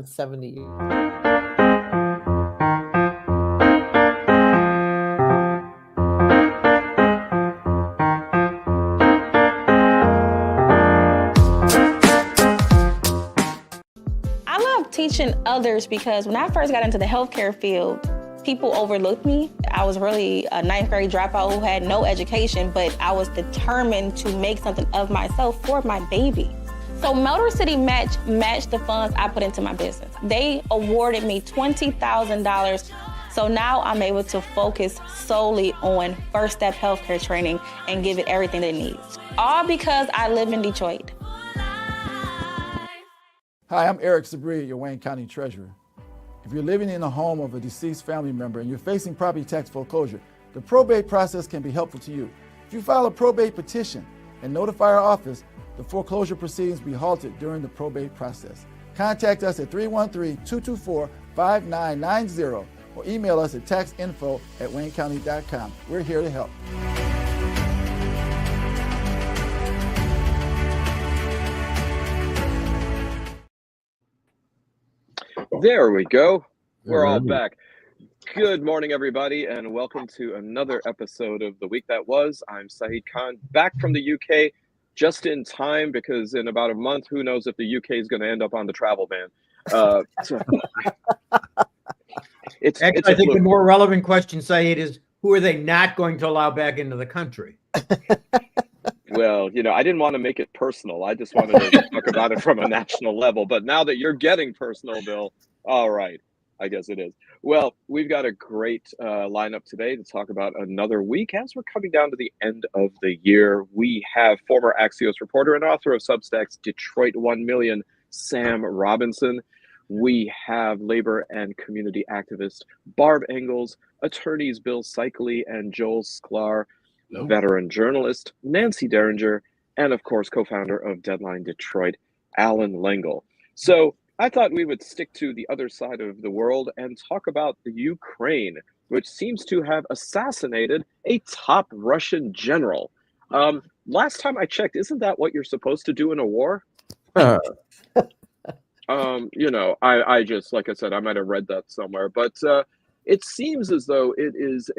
70 years. I love teaching others because when I first got into the healthcare field, people overlooked me. I was really a ninth grade dropout who had no education, but I was determined to make something of myself for my baby. So Motor City matched the funds I put into my business. They awarded me $20,000. So now I'm able to focus solely on first step healthcare training and give it everything it needs. All because I live in Detroit. Hi, I'm Eric Sabri, your Wayne County Treasurer. If you're living in the home of a deceased family member and you're facing property tax foreclosure, the probate process can be helpful to you. If you file a probate petition and notify our office, the foreclosure proceedings will be halted during the probate process. Contact us at 313-224-5990 or email us at taxinfo@waynecounty.com. We're here to help. There we go. We're all back. Good morning, everybody, and welcome to another episode of The Week That Was. I'm Saeed Khan, back from the UK just in time because in about a month, who knows if the UK is going to end up on the travel ban. I think the more relevant question, Saeed, is who are they not going to allow back into the country? Well, I didn't want to make it personal. I just wanted to talk about it from a national level. But now that you're getting personal, Bill, all right, I guess it is. Well, we've got a great lineup today to talk about another week. As we're coming down to the end of the year, we have former Axios reporter and author of Substack's Detroit 1 Million, Sam Robinson. We have labor and community activist Barb Ingalls, attorneys Bill Seikaly and Joel Sklar, veteran journalist Nancy Derringer, and of course, co-founder of Deadline Detroit, Allan Lengel. So I thought we would stick to the other side of the world and talk about the Ukraine, which seems to have assassinated a top Russian general. Last time I checked, isn't that what you're supposed to do in a war? I just, like I said, I might have read that somewhere, but it seems as though it is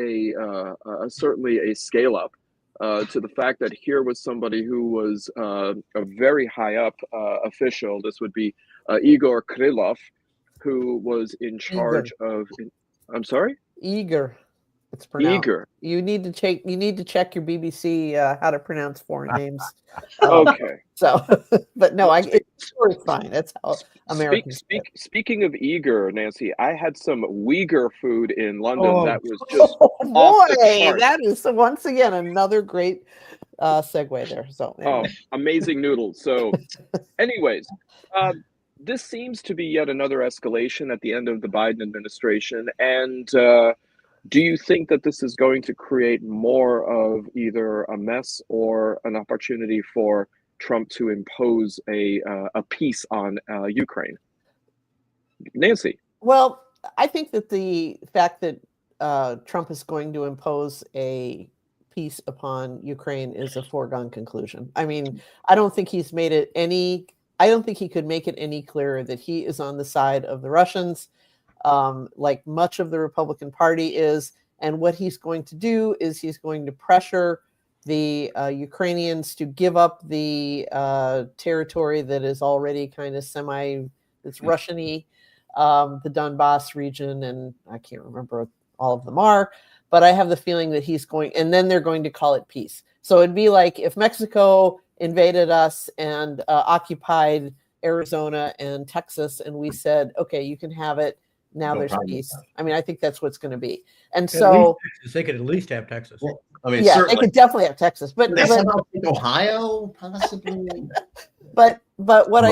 certainly a scale up to the fact that here was somebody who was a very high up official. This would be Igor Krylov, who was in charge of. I'm sorry. Igor, it's pronounced. Igor. You need to check. You need to check your BBC how to pronounce foreign names. Okay. So, but no, it's fine. That's how Americans. Speaking of Igor, Nancy, I had some Uyghur food in London that was just that is once again another great segue there. So, anyway. Amazing noodles. So, anyways, this seems to be yet another escalation at the end of the Biden administration, and. Do you think that this is going to create more of either a mess or an opportunity for Trump to impose a peace on Ukraine? Nancy? Well, I think that the fact that Trump is going to impose a peace upon Ukraine is a foregone conclusion. I mean, I don't think he could make it any clearer that he is on the side of the Russians. Like much of the Republican Party is, and what he's going to do is he's going to pressure the Ukrainians to give up the territory that is already kind of it's Russian-y, the Donbass region, and I can't remember what all of them are, but I have the feeling that and then they're going to call it peace. So it'd be like if Mexico invaded us and occupied Arizona and Texas, and we said, okay, you can have it. Now there's peace. I mean, I think that's what's going to be. And so they could at least have Texas. Well, I mean, yeah, certainly. they could definitely have Texas, but Ohio possibly. But what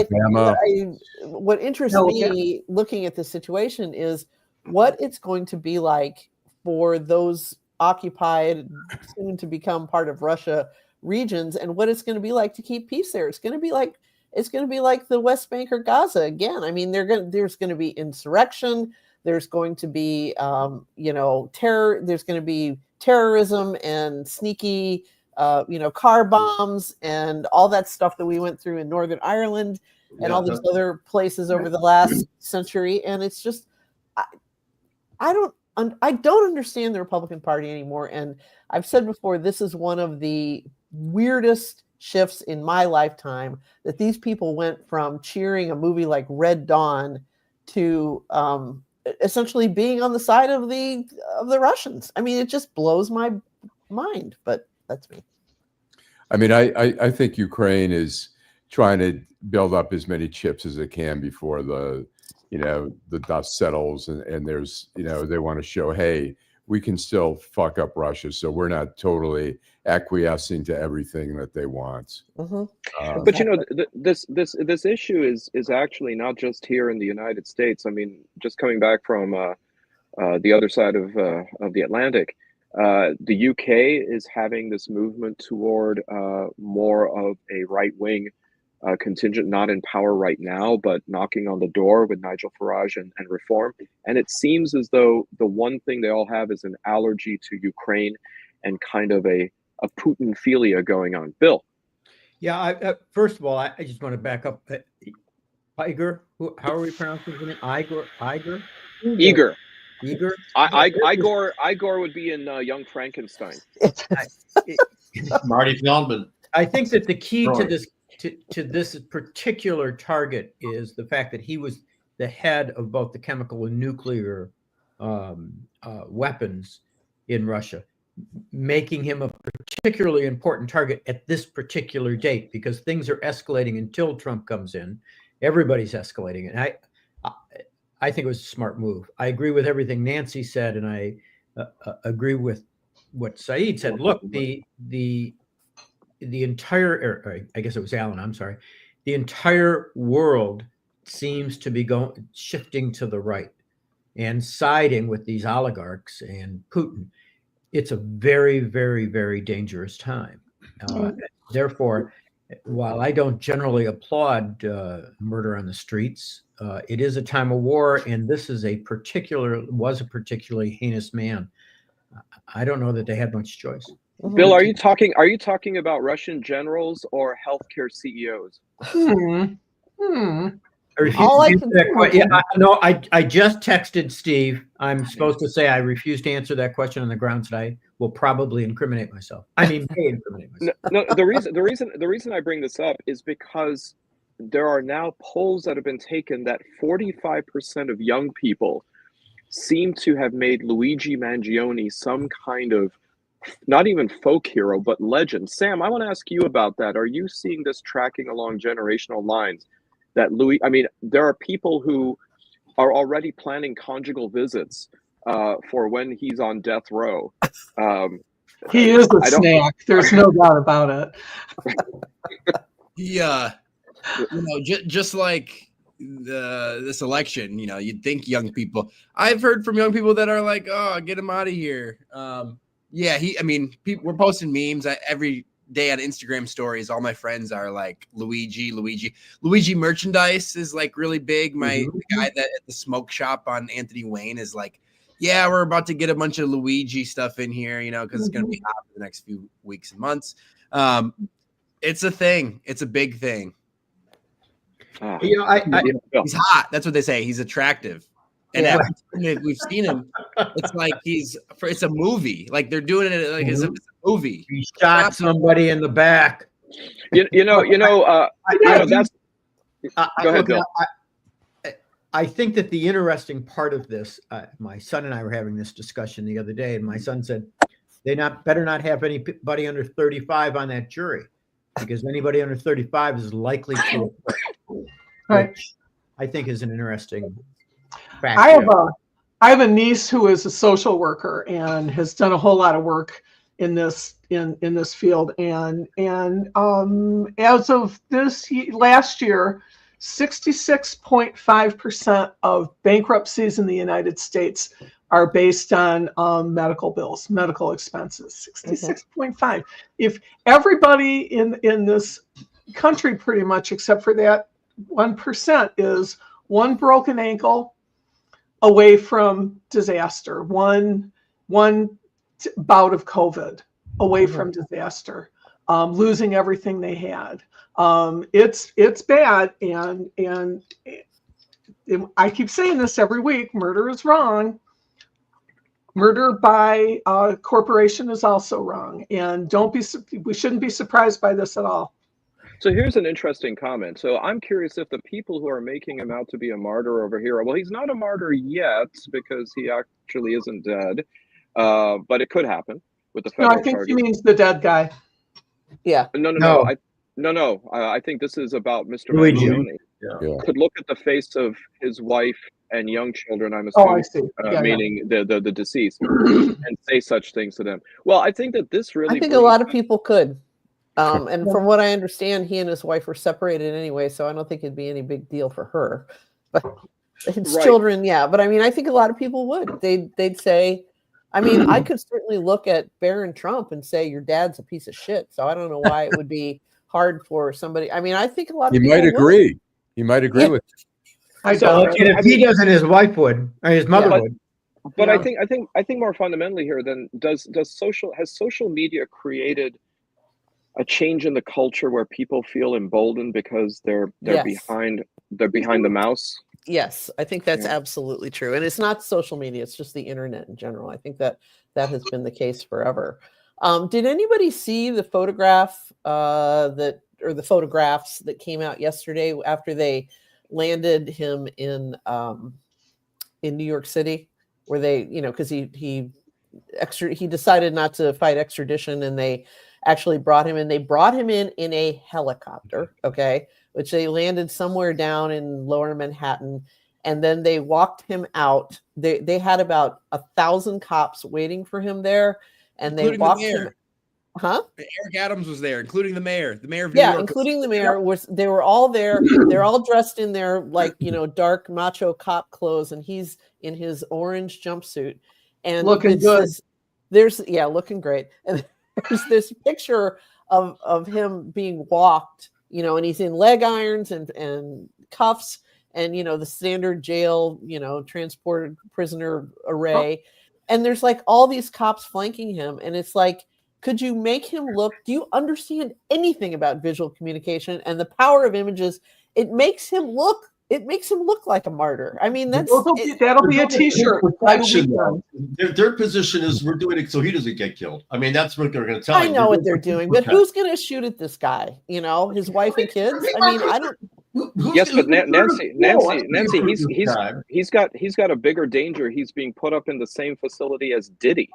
interests me looking at this situation is what it's going to be like for those occupied, soon to become part of Russia regions, and what it's going to be like to keep peace there. It's going to be like the West Bank or Gaza again. I mean, there's going to be insurrection. There's going to be, terror. There's going to be terrorism and sneaky, car bombs and all that stuff that we went through in Northern Ireland. and all these other places over the last century. And it's just, I don't understand the Republican Party anymore. And I've said before, this is one of the weirdest shifts in my lifetime, that these people went from cheering a movie like Red Dawn to essentially being on the side of the Russians. I mean, it just blows my mind, but that's me. I mean, I think Ukraine is trying to build up as many chips as it can before the dust settles, and there's, they want to show, hey, we can still fuck up Russia, so we're not totally acquiescing to everything that they want. Mm-hmm. But this issue is actually not just here in the United States. I mean, just coming back from the other side of the Atlantic, the UK is having this movement toward more of a right-wing contingent, not in power right now, but knocking on the door with Nigel Farage and Reform. And it seems as though the one thing they all have is an allergy to Ukraine and kind of a Putin-philia going on. Bill? Yeah, first of all, I just want to back up. Igor, how are we pronouncing his name? Igor? Igor. Igor? Igor would be in Young Frankenstein. Marty Feldman. I think that the key to this particular target is the fact that he was the head of both the chemical and nuclear weapons in Russia, making him a particularly important target at this particular date, because things are escalating until Trump comes in. Everybody's escalating. And I think it was a smart move. I agree with everything Nancy said, and I agree with what Saeed said. Look, the entire, or I guess it was Allan, I'm sorry. The entire world seems to be shifting to the right and siding with these oligarchs and Putin. It's a very, very, very dangerous time. Therefore, while I don't generally applaud murder on the streets, it is a time of war, and this is was a particularly heinous man. I don't know that they had much choice. Bill, are you talking about Russian generals or healthcare CEOs? I just texted Steve. I'm supposed to say I refuse to answer that question on the grounds that I will probably incriminate myself. I mean, may incriminate myself. No, the reason I bring this up is because there are now polls that have been taken that 45% of young people seem to have made Luigi Mangione some kind of, not even folk hero, but legend. Sam, I want to ask you about that. Are you seeing this tracking along generational lines? That there are people who are already planning conjugal visits for when he's on death row. He is a snack. There's no doubt about it. Yeah, just like this election, you'd think young people. I've heard from young people that are like, "Oh, get him out of here." We're posting memes every day on Instagram stories. All my friends are like Luigi merchandise is like really big. The guy that at the smoke shop on Anthony Wayne is like, yeah, we're about to get a bunch of Luigi stuff in here, because it's going to be hot for the next few weeks and months. It's a thing. It's a big thing. He's hot. That's what they say. He's attractive. And we've seen him. It's like it's a movie. Like they're doing it like it's a movie. He shot somebody in the back. That's. Go ahead, Bill. I think that the interesting part of this, my son and I were having this discussion the other day, and my son said they better not have anybody under 35 on that jury, because anybody under 35 is likely to, which I think is an interesting fact. I have a niece who is a social worker and has done a whole lot of work in this field, and as of last year, 66.5% of bankruptcies in the United States are based on medical bills, medical expenses. 66.5. If everybody in this country, pretty much except for that 1%, is one broken ankle away from disaster, one bout of COVID away from disaster, losing everything they had. It's bad, and I keep saying this every week. Murder is wrong. Murder by corporation is also wrong, and we shouldn't be surprised by this at all. So here's an interesting comment. So I'm curious if the people who are making him out to be a martyr over here, well, he's not a martyr yet because he actually isn't dead, but it could happen with the No, federal I think charges. he means the dead guy. Yeah. No. I think this is about Mr. Luigi. Mangione. Yeah. Could look at the face of his wife and young children, I'm Oh, I assuming, see. Yeah, meaning the deceased, and say such things to them. Well, I think that this really I think a lot of people could. And from what I understand, he and his wife were separated anyway, so I don't think it'd be any big deal for her. But his children, yeah. But I mean, I think a lot of people would. They'd say, I mean, I could certainly look at Barron Trump and say your dad's a piece of shit. So I don't know why it would be hard for somebody. I mean, I think a lot of He people might agree. He might agree with I So, don't. and if he doesn't, his wife would, or his mother would. But Yeah. I think more fundamentally here, then has social media created a change in the culture where people feel emboldened because they're Yes. behind the mouse? Yes, I think that's Yeah. absolutely true. And it's not social media, it's just the internet in general. I think that has been the case forever. Did anybody see the photograph or the photographs that came out yesterday after they landed him in New York City, where they, because he decided not to fight extradition, and they actually brought him in. They brought him in a helicopter, okay, which they landed somewhere down in lower Manhattan, and then they walked him out. They had about 1,000 cops waiting for him there, and Including they walked the mayor. him. Huh? Eric Adams was there, including the mayor. The mayor of New Yeah, York. including the mayor. They were all there. They're all dressed in their dark macho cop clothes, and he's in his orange jumpsuit. And Looking good. Looking great. And there's this picture of him being walked, and he's in leg irons and cuffs and the standard jail, transported prisoner array. And there's like all these cops flanking him, and it's like, could you make him look? Do you understand anything about visual communication and the power of images? It makes him look like a martyr. I mean, that'll be a T-shirt. Their position is we're doing it so he doesn't get killed. I mean, that's what they're going to tell I you. know what they're doing, but who's going to shoot at this guy? His wife and kids. I mean, I don't. Yes, but Nancy, he's got a bigger danger. He's being put up in the same facility as Diddy.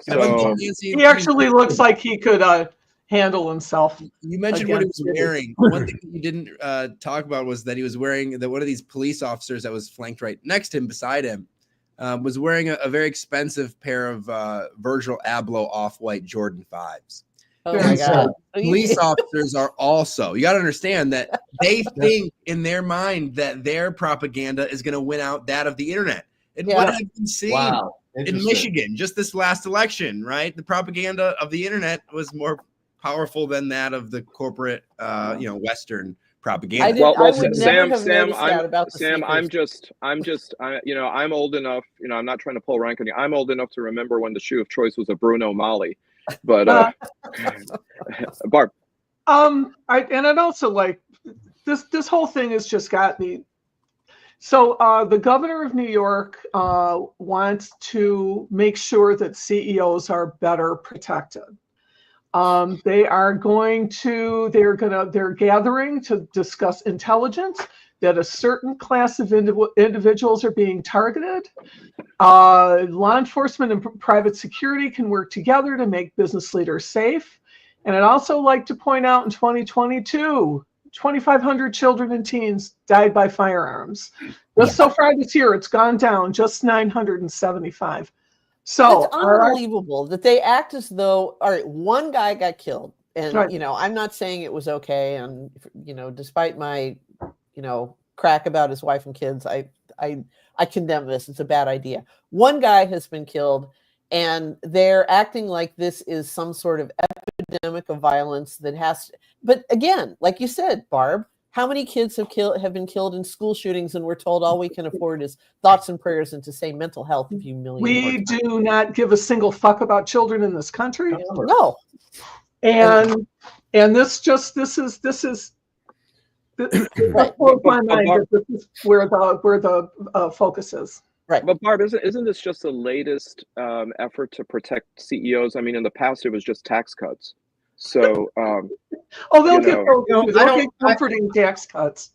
So, he actually looks like he could handle himself. You mentioned what he was wearing. One thing that you didn't talk about was that he was wearing that one of these police officers that was flanked right next to him, beside him, was wearing a very expensive pair of Virgil Abloh off-white Jordan 5s. Oh my God. Police officers are also, you got to understand that they think in their mind that their propaganda is going to win out that of the internet. And what have we seen in Michigan just this last election, right? The propaganda of the internet was more powerful than that of the corporate, Western propaganda. I'm old enough, I'm not trying to pull rank on you. I'm old enough to remember when the shoe of choice was a Bruno Mali. But Barb. I'd also like this whole thing has just got me. So the governor of New York wants to make sure that CEOs are better protected. They're gathering to discuss intelligence that a certain class of individuals are being targeted. Law enforcement and private security can work together to make business leaders safe. And I'd also like to point out in 2022, 2,500 children and teens died by firearms. Just so far this year, it's gone down just 975. So it's unbelievable that they act as though, all right, one guy got killed. And, I'm not saying it was okay. And, despite my, crack about his wife and kids, I condemn this. It's a bad idea. One guy has been killed, and they're acting like this is some sort of epidemic of violence that has to, but again, like you said, Barb, How many kids have been killed in school shootings, and we're told all we can afford is thoughts and prayers and to say mental health a few million We more times. do not give a single fuck about children in this country. No. And this is Right. my mind that this is where the focus is. Right. But Barb, isn't this just the latest effort to protect CEOs? I mean, in the past, it was just tax cuts. So, They'll get comforting tax cuts.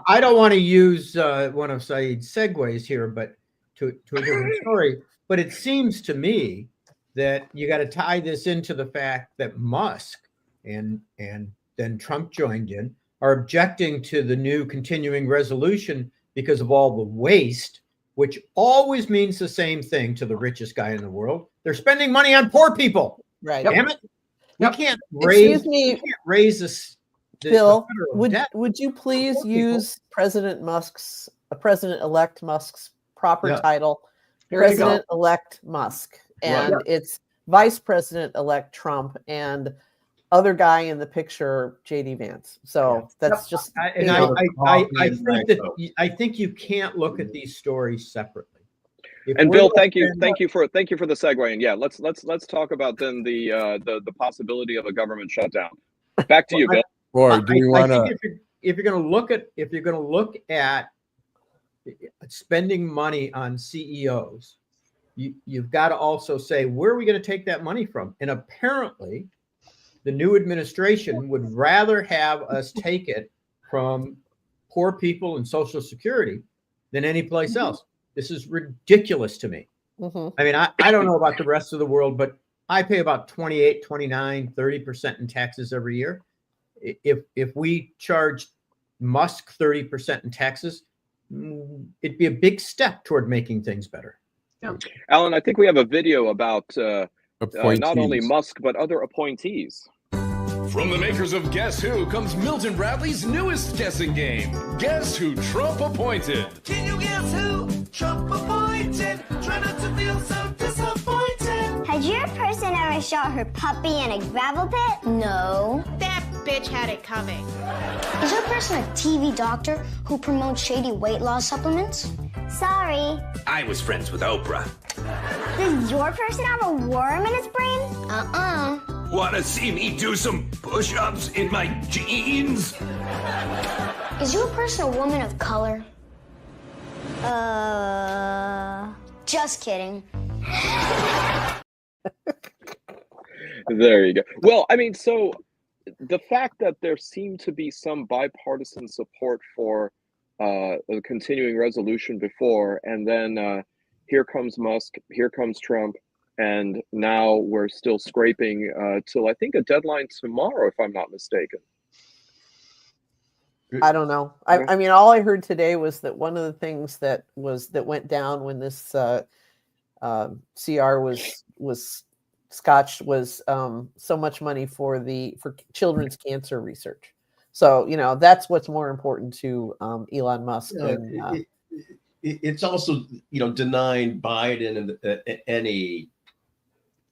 I don't want to use one of Saeed's segues here, but to a different story. But it seems to me that you got to tie this into the fact that Musk and then Trump joined in are objecting to the new continuing resolution because of all the waste, which always means the same thing to the richest guy in the world. They're spending money on poor people. Right. Damn it. You can't raise this. Bill, would you please use President-elect Musk's proper title, President-elect Musk, and it's Vice President-elect Trump, and other guy in the picture, JD Vance. So that's just. I think you can't look at these stories separately. And Bill, thank you for the segue. And yeah, let's talk about then the possibility of a government shutdown. Back to you, Bill. Or do you want to? If you're going to look at spending money on CEOs, you've got to also say, where are we going to take that money from? And apparently, the new administration would rather have us take it from poor people and Social Security than any place else. This is ridiculous to me. I mean, I don't know about the rest of the world, but I pay about 28, 29, 30% in taxes every year. If we charged Musk 30% in taxes, it'd be a big step toward making things better. Allan, I think we have a video about not only Musk, but other appointees. From the makers of Guess Who comes Milton Bradley's newest guessing game, Guess Who Trump Appointed. Can you guess who Trump appointed? Try not to feel so disappointed. Has your person ever shot her puppy in a gravel pit? No. That bitch had it coming. Is your person a TV doctor who promotes shady weight loss supplements? Sorry. I was friends with Oprah. Does your person have a worm in his brain? Wanna see me do some push-ups in my jeans? Is your person a woman of color? Just kidding. There you go. Well, I mean, so the fact that there seemed to be some bipartisan support for a continuing resolution before, and then here comes Musk, here comes Trump, and now we're still scraping till I think a deadline tomorrow, if I'm not mistaken. I don't know. I mean, all I heard today was that one of the things that went down when this CR was scotched was so much money for children's cancer research. So that's what's more important to Elon Musk. It's also denying Biden any,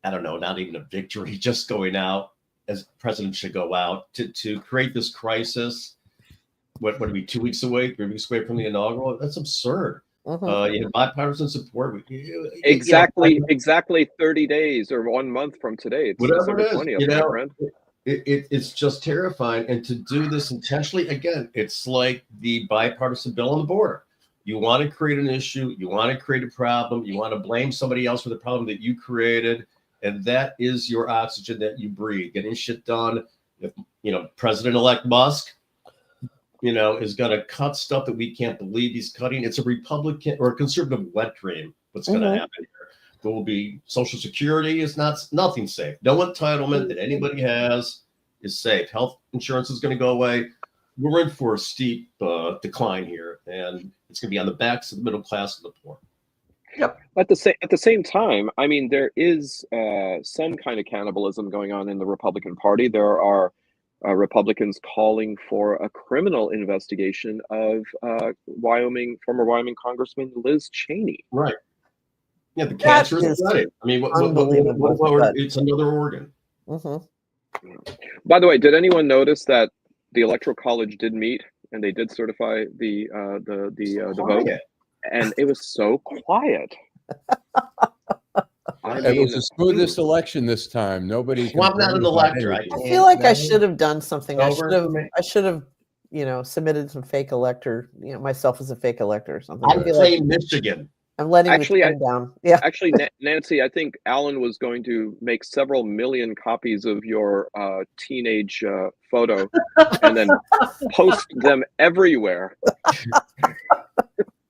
I don't know, not even a victory, just going out as president should go out to create this crisis. What are we, 2 weeks away, 3 weeks away from the inaugural? That's absurd. You have bipartisan support. Exactly 30 days or 1 month from today. It's whatever it is, 20th, my friend. It's just terrifying. And to do this intentionally, again, it's like the bipartisan bill on the border. You want to create an issue. You want to create a problem. You want to blame somebody else for the problem that you created. And that is your oxygen that you breathe, getting shit done. If, President-elect Musk, is going to cut stuff that we can't believe he's cutting. It's a Republican or a conservative wet dream. What's going to happen here? There will be Social Security is nothing safe. No entitlement that anybody has is safe. Health insurance is going to go away. We're in for a steep decline here, and it's going to be on the backs of the middle class and the poor. Yep. At the same time, I mean, there is some kind of cannibalism going on in the Republican Party. There are Republicans calling for a criminal investigation of former Wyoming Congressman Liz Cheney. Right. Yeah, the cancer is right. I mean, it's another organ. By the way, did anyone notice that the Electoral College did meet and they did certify the vote, Quiet. and it was so quiet. I It was mean, the smoothest election this time. Nobody. Well, I'm not an complained about elector. I anything. I feel like I can't- should have done something. I Over should have. for me. I should have, submitted some fake elector. Myself as a fake elector or something. I I feel like claim Michigan. I'm letting Actually, the pen down. Yeah. actually, Nancy, I think Allan was going to make several million copies of your teenage photo and then post them everywhere.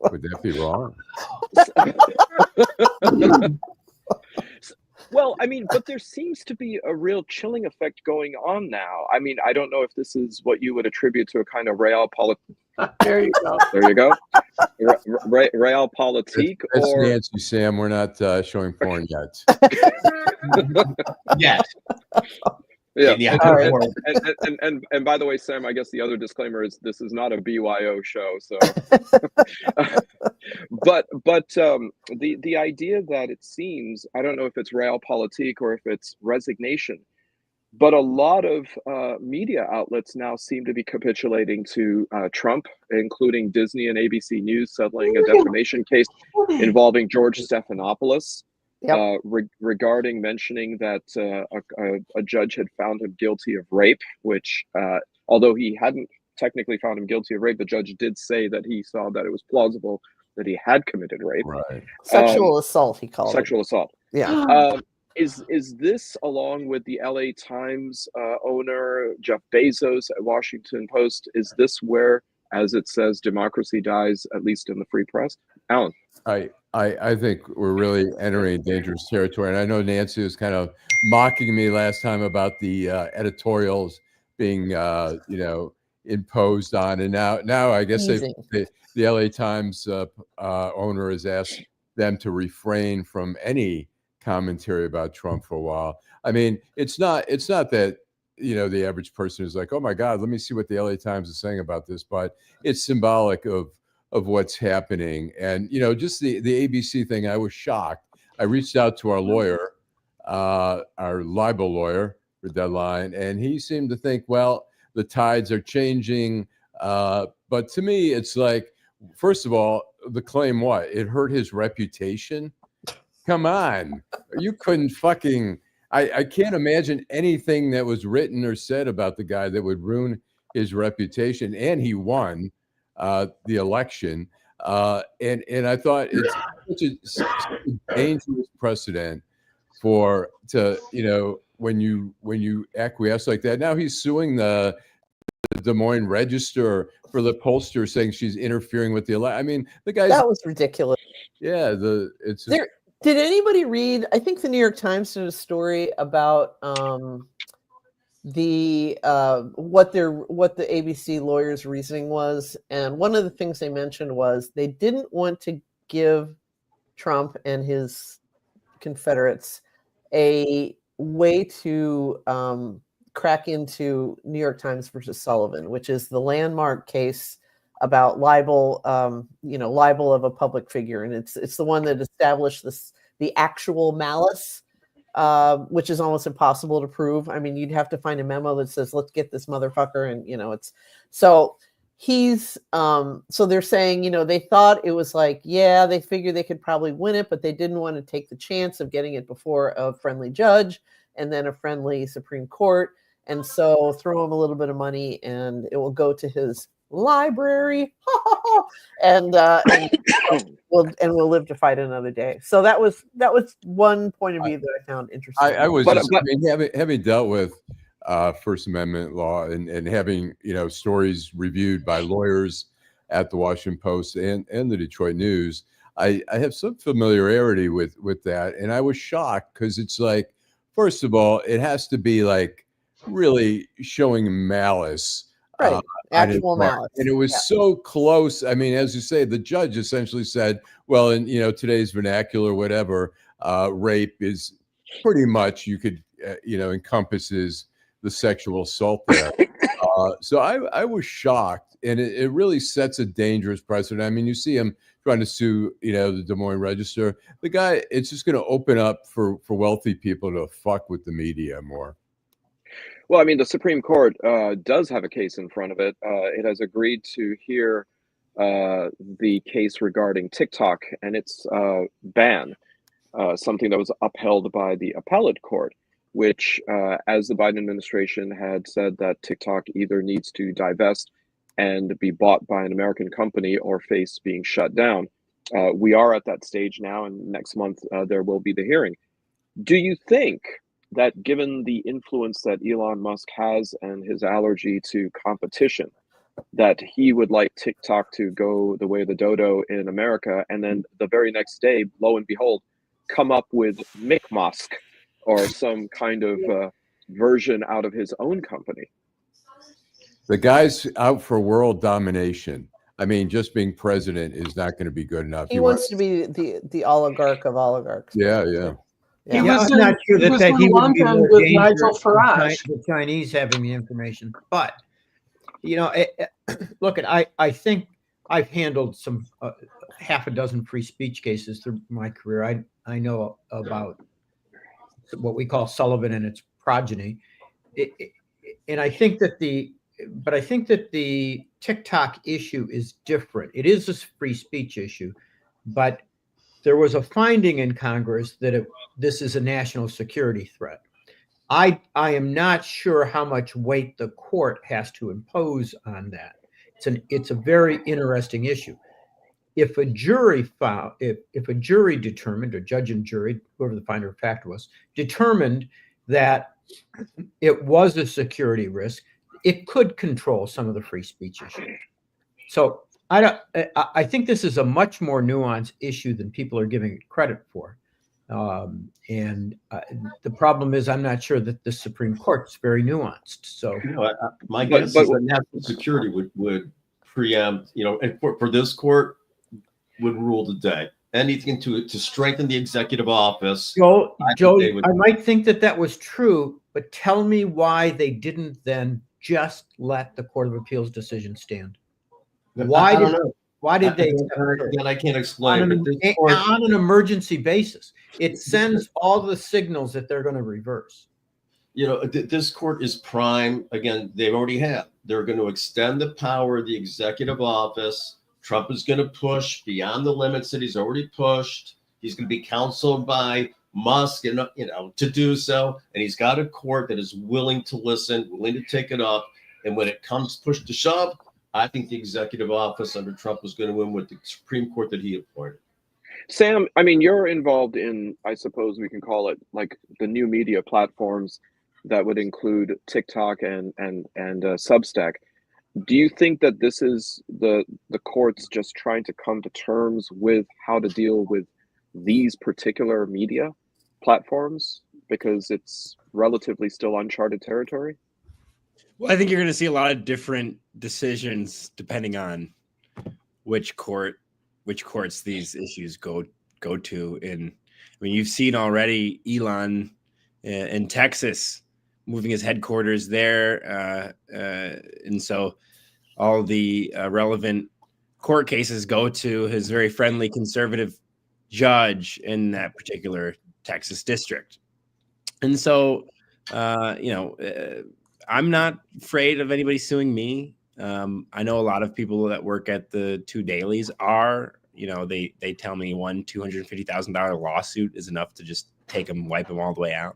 Would that be wrong? Well, I mean, but there seems to be a real chilling effect going on now. I mean, I don't know if this is what you would attribute to a kind of realpolitik. There you go. There you go. Realpolitik, That's or Nancy, Sam. We're not showing porn yet. Yes. yeah. Yeah. All right. And by the way, Sam, I guess the other disclaimer is this is not a BYO show. So, but the idea that it seems, I don't know if it's realpolitik or if it's resignation, but a lot of media outlets now seem to be capitulating to Trump, including Disney and ABC News settling a defamation case involving George Stephanopoulos. Yep. Regarding mentioning that a judge had found him guilty of rape, which, although he hadn't technically found him guilty of rape, the judge did say that he saw that it was plausible that he had committed rape. Right. Sexual assault, he called Sexual assault. it. Yeah. Is this, along with the LA Times owner, Jeff Bezos at Washington Post, is this where, as it says, democracy dies, at least in the free press? Allan. I think we're really entering dangerous territory. And I know Nancy was kind of mocking me last time about the editorials being, imposed on. And now I guess the LA Times owner has asked them to refrain from any commentary about Trump for a while. I mean, it's not that, the average person is like, oh my God, let me see what the LA Times is saying about this. But it's symbolic of what's happening. And, just the ABC thing, I was shocked. I reached out to our lawyer, our libel lawyer for Deadline, and he seemed to think, well, the tides are changing. But to me, it's like, first of all, the claim, what? It hurt his reputation? Come on. You couldn't fucking, I can't imagine anything that was written or said about the guy that would ruin his reputation. And he won the election. And I thought it's such a dangerous precedent when you acquiesce like that. Now he's suing the Des Moines Register for the pollster saying she's interfering with the election. I mean, the guy, That was ridiculous. yeah, Did anybody read? I think the New York Times did a story about what the ABC lawyers' reasoning was, and one of the things they mentioned was they didn't want to give Trump and his Confederates a way to crack into New York Times versus Sullivan, which is the landmark case about libel, libel of a public figure, and it's the one that established the actual malice, which is almost impossible to prove. I mean, you'd have to find a memo that says, "Let's get this motherfucker," and it's so he's so they're saying, they thought it was like, yeah, they figured they could probably win it, but they didn't want to take the chance of getting it before a friendly judge and then a friendly Supreme Court, and so throw him a little bit of money and it will go to his library and we'll live to fight another day. So that was one point of view that I found interesting. Having dealt with First Amendment law and having stories reviewed by lawyers at the Washington Post and the Detroit News, I have some familiarity with that, and I was shocked because it's like, first of all, it has to be like really showing malice. Right. Actual malice. And it was so close. I mean, as you say, the judge essentially said, well, in today's vernacular, whatever, rape is pretty much, you could encompasses the sexual assault there. So I was shocked, and it really sets a dangerous precedent. I mean, you see him trying to sue the Des Moines Register. The guy, it's just going to open up for wealthy people to fuck with the media more. Well, I mean, the Supreme Court does have a case in front of it. It has agreed to hear the case regarding TikTok and its ban, something that was upheld by the appellate court, which, as the Biden administration had said, that TikTok either needs to divest and be bought by an American company or face being shut down. We are at that stage now, and next month there will be the hearing. Do you think that, given the influence that Elon Musk has and his allergy to competition, that he would like TikTok to go the way of the dodo in America, and then the very next day, lo and behold, come up with Mick Musk or some kind of version out of his own company? The guy's out for world domination. I mean, just being president is not going to be good enough. He wants to be the oligarch of oligarchs. Yeah, yeah. He Yeah, was I'm not sure he that, was that in he would be London more with dangerous Nigel than Farage. the Chinese having the information. But, you know, look, I think I've handled some half a dozen free speech cases through my career. I know about what we call Sullivan and its progeny. And I think that the TikTok issue is different. It is a free speech issue, but there was a finding in Congress that this is a national security threat. I am not sure how much weight the court has to impose on that. It's a very interesting issue. If a jury determined, or judge and jury, whoever the finder of fact was, determined that it was a security risk, it could control some of the free speech issues. So I think this is a much more nuanced issue than people are giving it credit for. And the problem is, I'm not sure that the Supreme Court's very nuanced. So my guess is that national security would preempt, and for this court would rule the day. Anything to strengthen the executive office. Joe, I might think that was true, but tell me why they didn't then just let the Court of Appeals decision stand. Why did they? Again, I can't explain. On an emergency basis, it sends all the signals that they're going to reverse. This court is prime. Again, they already have. They're going to extend the power of the executive office. Trump is going to push beyond the limits that he's already pushed. He's going to be counseled by Musk, and to do so. And he's got a court that is willing to listen, willing to take it up. And when it comes push to shove, I think the executive office under Trump is going to win with the Supreme Court that he appointed. Sam, I mean, you're involved in, I suppose we can call it, like, the new media platforms that would include TikTok and Substack. Do you think that this is the courts just trying to come to terms with how to deal with these particular media platforms because it's relatively still uncharted territory? Well, I think you're going to see a lot of different decisions depending on which courts these issues go to. And I mean, you've seen already Elon in Texas moving his headquarters there, and so all the relevant court cases go to his very friendly conservative judge in that particular Texas district. And so, I'm not afraid of anybody suing me. I know a lot of people that work at the two dailies are, they tell me $250,000 lawsuit is enough to just wipe them all the way out.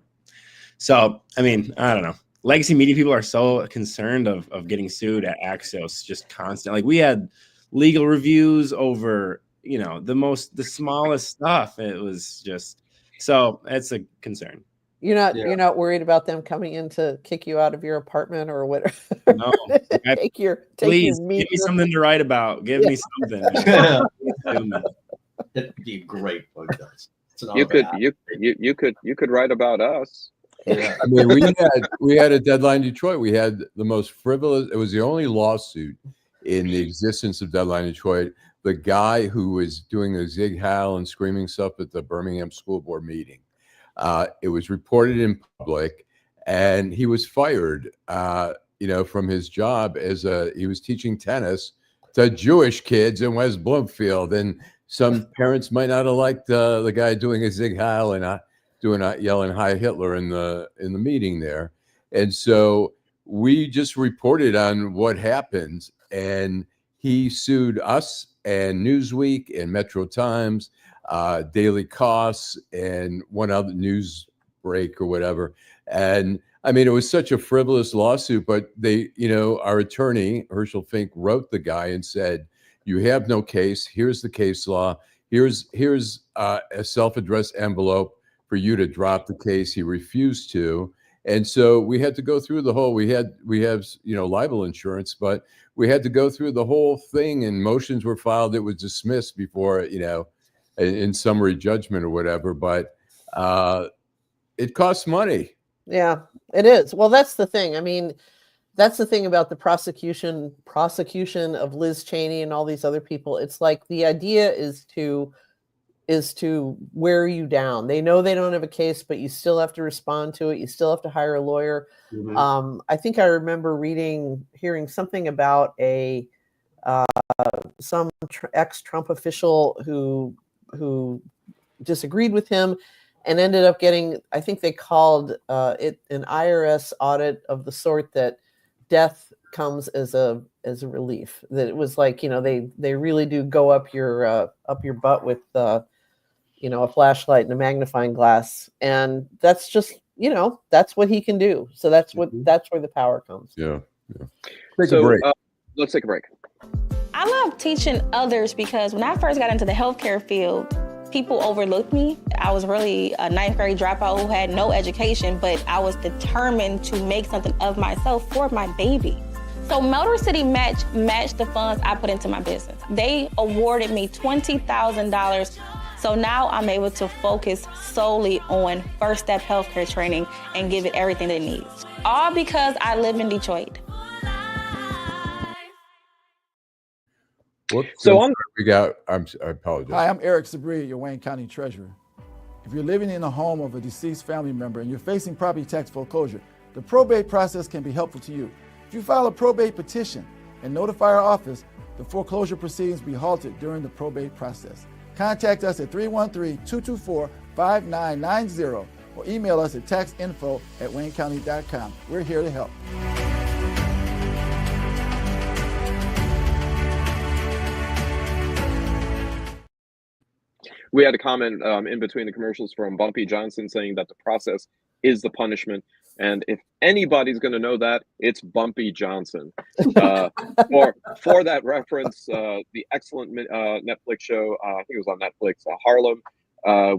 So, I mean, I don't know. Legacy media people are so concerned of getting sued at Axios, just constant. Like, we had legal reviews over, the smallest stuff. It was just, so it's a concern. You're not worried about them coming in to kick you out of your apartment or whatever. No, please give me something to write about. Give me something. It'd be a great podcast. You could write about us. Yeah. I mean, we had a Deadline Detroit. We had the most frivolous. It was the only lawsuit in the existence of Deadline Detroit. The guy who was doing the zig heil and screaming stuff at the Birmingham School Board meeting. It was reported in public, and he was fired, from his job he was teaching tennis to Jewish kids in West Bloomfield. And some parents might not have liked the guy doing a zig heil and yelling "Hi Hitler" in the meeting there. And so we just reported on what happened, and he sued us and Newsweek and Metro Times, Daily Costs, and one other news break or whatever. And I mean, it was such a frivolous lawsuit, but they, our attorney, Herschel Fink, wrote the guy and said, you have no case. Here's the case law. Here's a self-addressed envelope for you to drop the case. He refused to. And so we had to go through the whole, we have, libel insurance, but we had to go through the whole thing, and motions were filed. It was dismissed before, in summary judgment or whatever, but it costs money. Yeah, it is. Well, that's the thing. I mean, that's the thing about the prosecution of Liz Cheney and all these other people. It's like the idea is to wear you down. They know they don't have a case, but you still have to respond to it. You still have to hire a lawyer. Mm-hmm. I think I remember hearing something about some ex-Trump official who disagreed with him and ended up getting, I think they called it an IRS audit of the sort that death comes as a relief. That it was like, they really do go up your butt with a flashlight and a magnifying glass, and that's just that's what he can do. So that's where the power comes. Yeah. Take a break. Let's take a break. I love teaching others because when I first got into the healthcare field, people overlooked me. I was really a ninth grade dropout who had no education, but I was determined to make something of myself for my baby. So Motor City matched the funds I put into my business. They awarded me $20,000. So now I'm able to focus solely on first step healthcare training and give it everything it needs. All because I live in Detroit. I apologize. Hi, I'm Eric Sabria, your Wayne County Treasurer. If you're living in the home of a deceased family member and you're facing property tax foreclosure, the probate process can be helpful to you. If you file a probate petition and notify our office, the foreclosure proceedings will be halted during the probate process. Contact us at 313-224-5990 or email us at taxinfo@waynecounty.com. We're here to help. We had a comment in between the commercials from Bumpy Johnson saying that the process is the punishment. And if anybody's going to know that, it's Bumpy Johnson. For that reference, the excellent Netflix show, I think it was on Netflix, Harlem,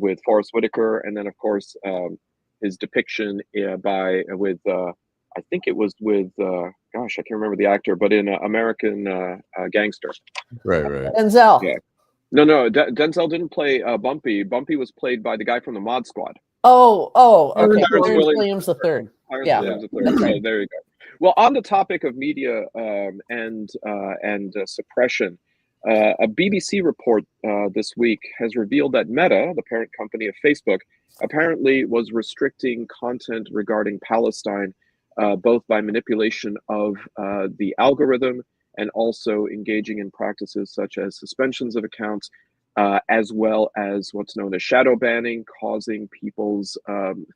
with Forrest Whitaker, and then of course his depiction I think it was with I can't remember the actor, but in American Gangster. Right. Denzel. Yeah. No, Denzel didn't play Bumpy. Bumpy was played by the guy from the Mod Squad. Oh, okay. Clarence Williams III. Yeah. Williams III. So there you go. Well, on the topic of media and suppression, a BBC report this week has revealed that Meta, the parent company of Facebook, apparently was restricting content regarding Palestine, both by manipulation of the algorithm and also engaging in practices such as suspensions of accounts, as well as what's known as shadow banning, causing people's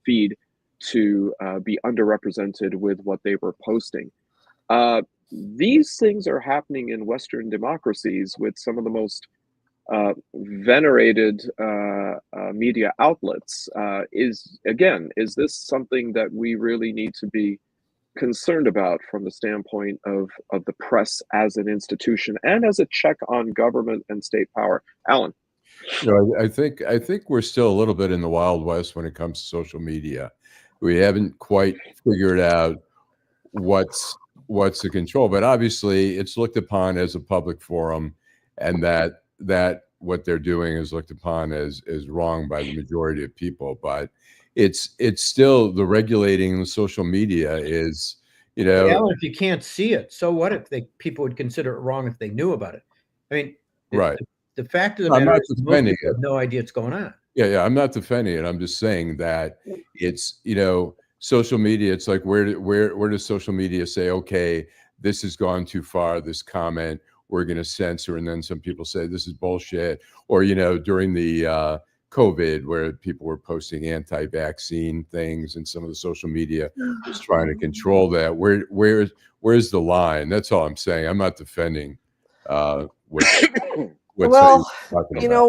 feed to be underrepresented with what they were posting. These things are happening in Western democracies with some of the most venerated media outlets. Is this something that we really need to be concerned about from the standpoint of the press as an institution and as a check on government and state power? Allan? I think we're still a little bit in the Wild West when it comes to social media. We haven't quite figured out what's the control, but obviously it's looked upon as a public forum, and that what they're doing is looked upon as wrong by the majority of people. But it's still the regulating the social media is, Well, if you can't see it, so what if people would consider it wrong if they knew about it? I mean, right. The fact of the matter is most people have no idea what's going on. Yeah. I'm not defending it. I'm just saying that it's, social media. It's like, where does social media say, okay, this has gone too far, this comment, we're going to censor. And then some people say this is bullshit. Or, during the COVID, where people were posting anti-vaccine things, and some of the social media was trying to control that. Where's the line? That's all I'm saying. I'm not defending what well, talking you about. know,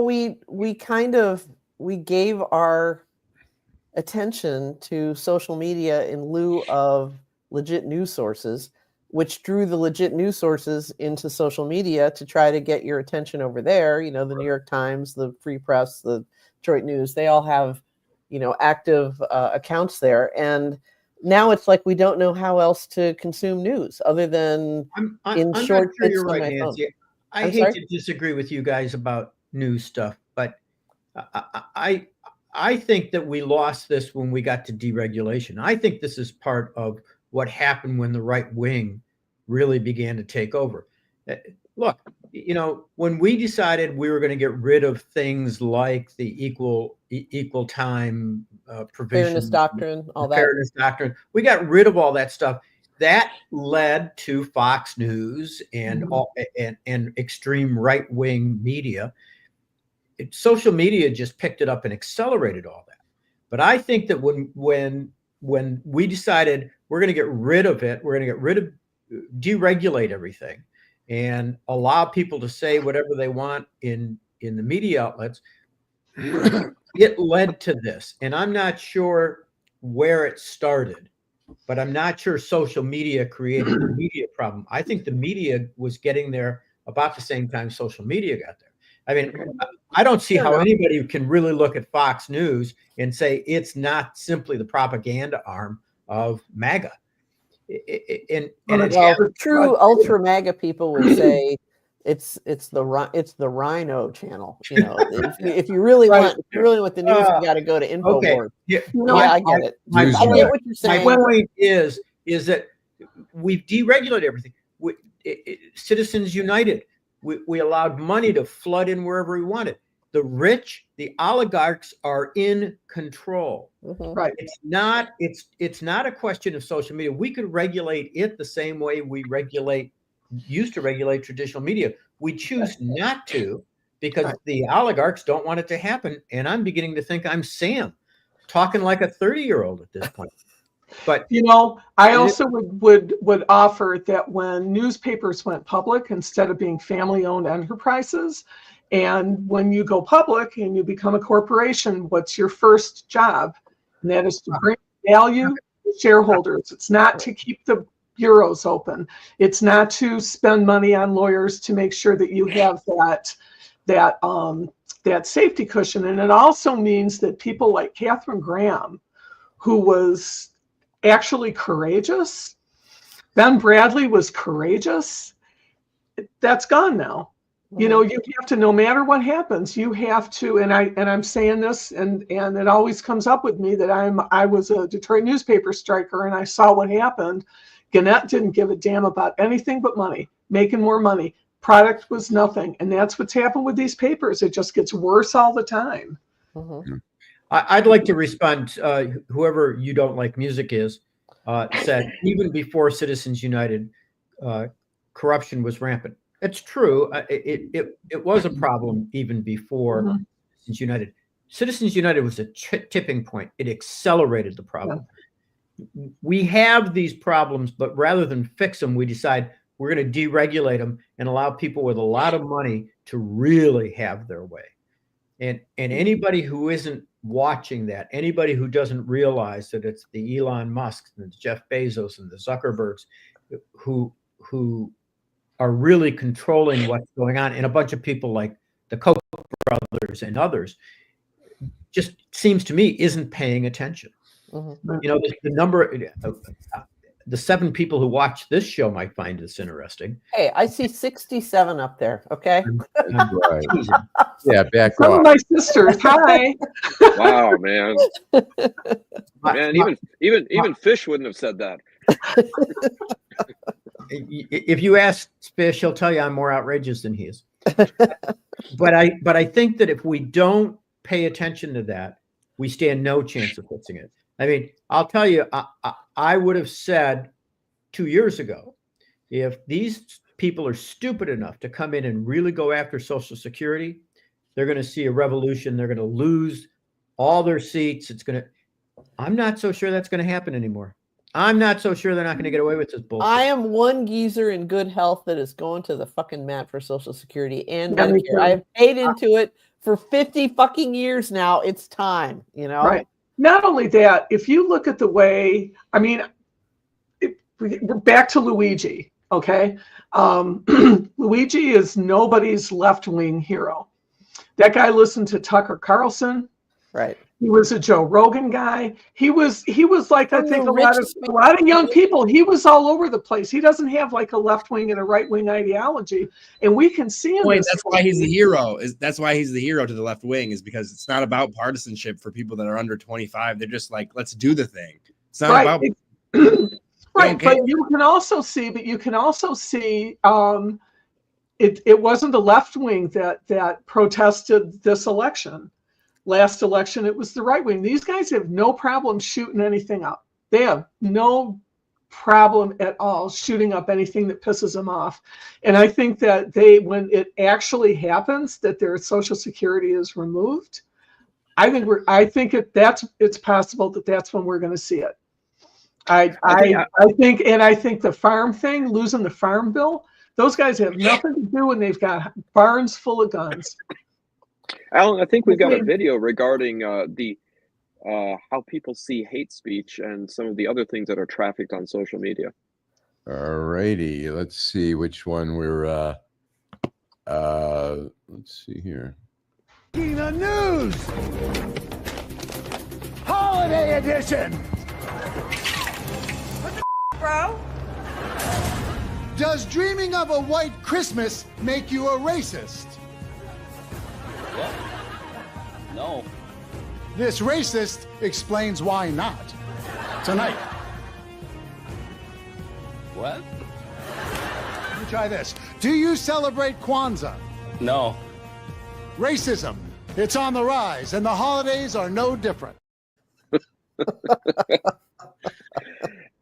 we gave our attention to social media in lieu of legit news sources, which drew the legit news sources into social media to try to get your attention over there. You know, the New York Times, the Free Press, the Detroit News, they all have, you know, active accounts there. And now it's like we don't know how else to consume news other than I'm short not sure bits you're on right, my phone. Nancy. I I'm hate sorry? to disagree with you guys about news stuff, but I think that we lost this when we got to deregulation. I think this is part of what happened when the right wing really began to take over. Look, you know, when we decided we were going to get rid of things like the equal time provision, Fairness doctrine, all that. fairness doctrine, we got rid of all that stuff. That led to Fox News and and extreme right wing media. Social media just picked it up and accelerated all that. But I think that when we decided we're going to get rid of it, we're going to deregulate everything and allow people to say whatever they want in the media outlets, it led to this. And I'm not sure where it started, but I'm not sure social media created the media problem. I think the media was getting there about the same time social media got there. I mean, I don't see how anybody can really look at Fox News and say it's not simply the propaganda arm of MAGA. True ultra MAGA people would say it's the Rhino channel. You know, if you really want the news, you got to go to InfoWars. Yeah, I get it. I get what you're saying. My point is that we've deregulated everything. Citizens United. We allowed money to flood in wherever we wanted. The rich, the oligarchs are in control. Right. It's not a question of social media. We could regulate it the same way we used to regulate traditional media. We choose not to because the oligarchs don't want it to happen. And I'm beginning to think I'm Sam, talking like a 30-year-old at this point. But you know, I also would offer that when newspapers went public, instead of being family-owned enterprises, and when you go public and you become a corporation, what's your first job? And that is to bring value to shareholders. It's not to keep the bureaus open. It's not to spend money on lawyers to make sure that you have that safety cushion. And it also means that people like Katharine Graham, who was actually courageous. Ben Bradley was courageous. That's gone now. You know, you have to, no matter what happens, you have to, and I'm saying this, and it always comes up with me that I was a Detroit newspaper striker, and I saw what happened. Gannett didn't give a damn about anything but money, making more money. Product was nothing, and that's what's happened with these papers. It just gets worse all the time. I'd like to respond. Whoever you don't like music is said even before Citizens United, corruption was rampant. It's true. It was a problem even before Citizens United. Citizens United was a tipping point. It accelerated the problem. We have these problems, but rather than fix them, we decide we're going to deregulate them and allow people with a lot of money to really have their way. And anybody who isn't watching that, anybody who doesn't realize that it's the Elon Musks and the Jeff Bezos and the Zuckerbergs who are really controlling what's going on, and a bunch of people like the Koch brothers and others, just seems to me isn't paying attention. You know, the number, the 7 people who watch this show might find this interesting. Hey, I see 67 up there. Okay. Right. Yeah, back Some off. of my sisters. Hi. Wow, man. Man, even Fish wouldn't have said that. If you ask Fish, he'll tell you I'm more outrageous than he is. But I think that if we don't pay attention to that, we stand no chance of fixing it. I mean, I'll tell you, I would have said 2 years ago, if these people are stupid enough to come in and really go after Social Security, They're going to see a revolution. They're going to lose all their seats. I'm not so sure that's going to happen anymore. I'm not so sure they're not going to get away with this bullshit. I am one geezer in good health that is going to the fucking mat for Social Security and Medicare. I've paid into it for 50 fucking years now. It's time, you know? Right. Not only that, if you look at the way, I mean, we're back to Luigi, okay? Luigi is nobody's left-wing hero. That guy listened to Tucker Carlson. Right. He was a Joe Rogan guy. He was like, I think a lot of young people, he was all over the place. He doesn't have like a left wing and a right wing ideology. And we can see him. That's why he's the hero. That's why he's the hero to the left wing, is because it's not about partisanship for people that are under 25. They're just like, let's do the thing. It's not about right. But you can also see it wasn't the left wing that protested this election. Last election, it was the right wing. These guys have no problem shooting anything up. They have no problem at all shooting up anything that pisses them off. And I think that when it actually happens, that their Social Security is removed, I think it's possible that that's when we're going to see it. I think the farm thing, losing the farm bill, those guys have nothing to do when they've got barns full of guns. Alan, I think we've got a video regarding how people see hate speech and some of the other things that are trafficked on social media. All righty, let's see which one we're. Let's see here. The news, holiday edition. Bro? Does dreaming of a white Christmas make you a racist? What? No. This racist explains why not. Tonight. What? Let me try this. Do you celebrate Kwanzaa? No. Racism. It's on the rise, and the holidays are no different.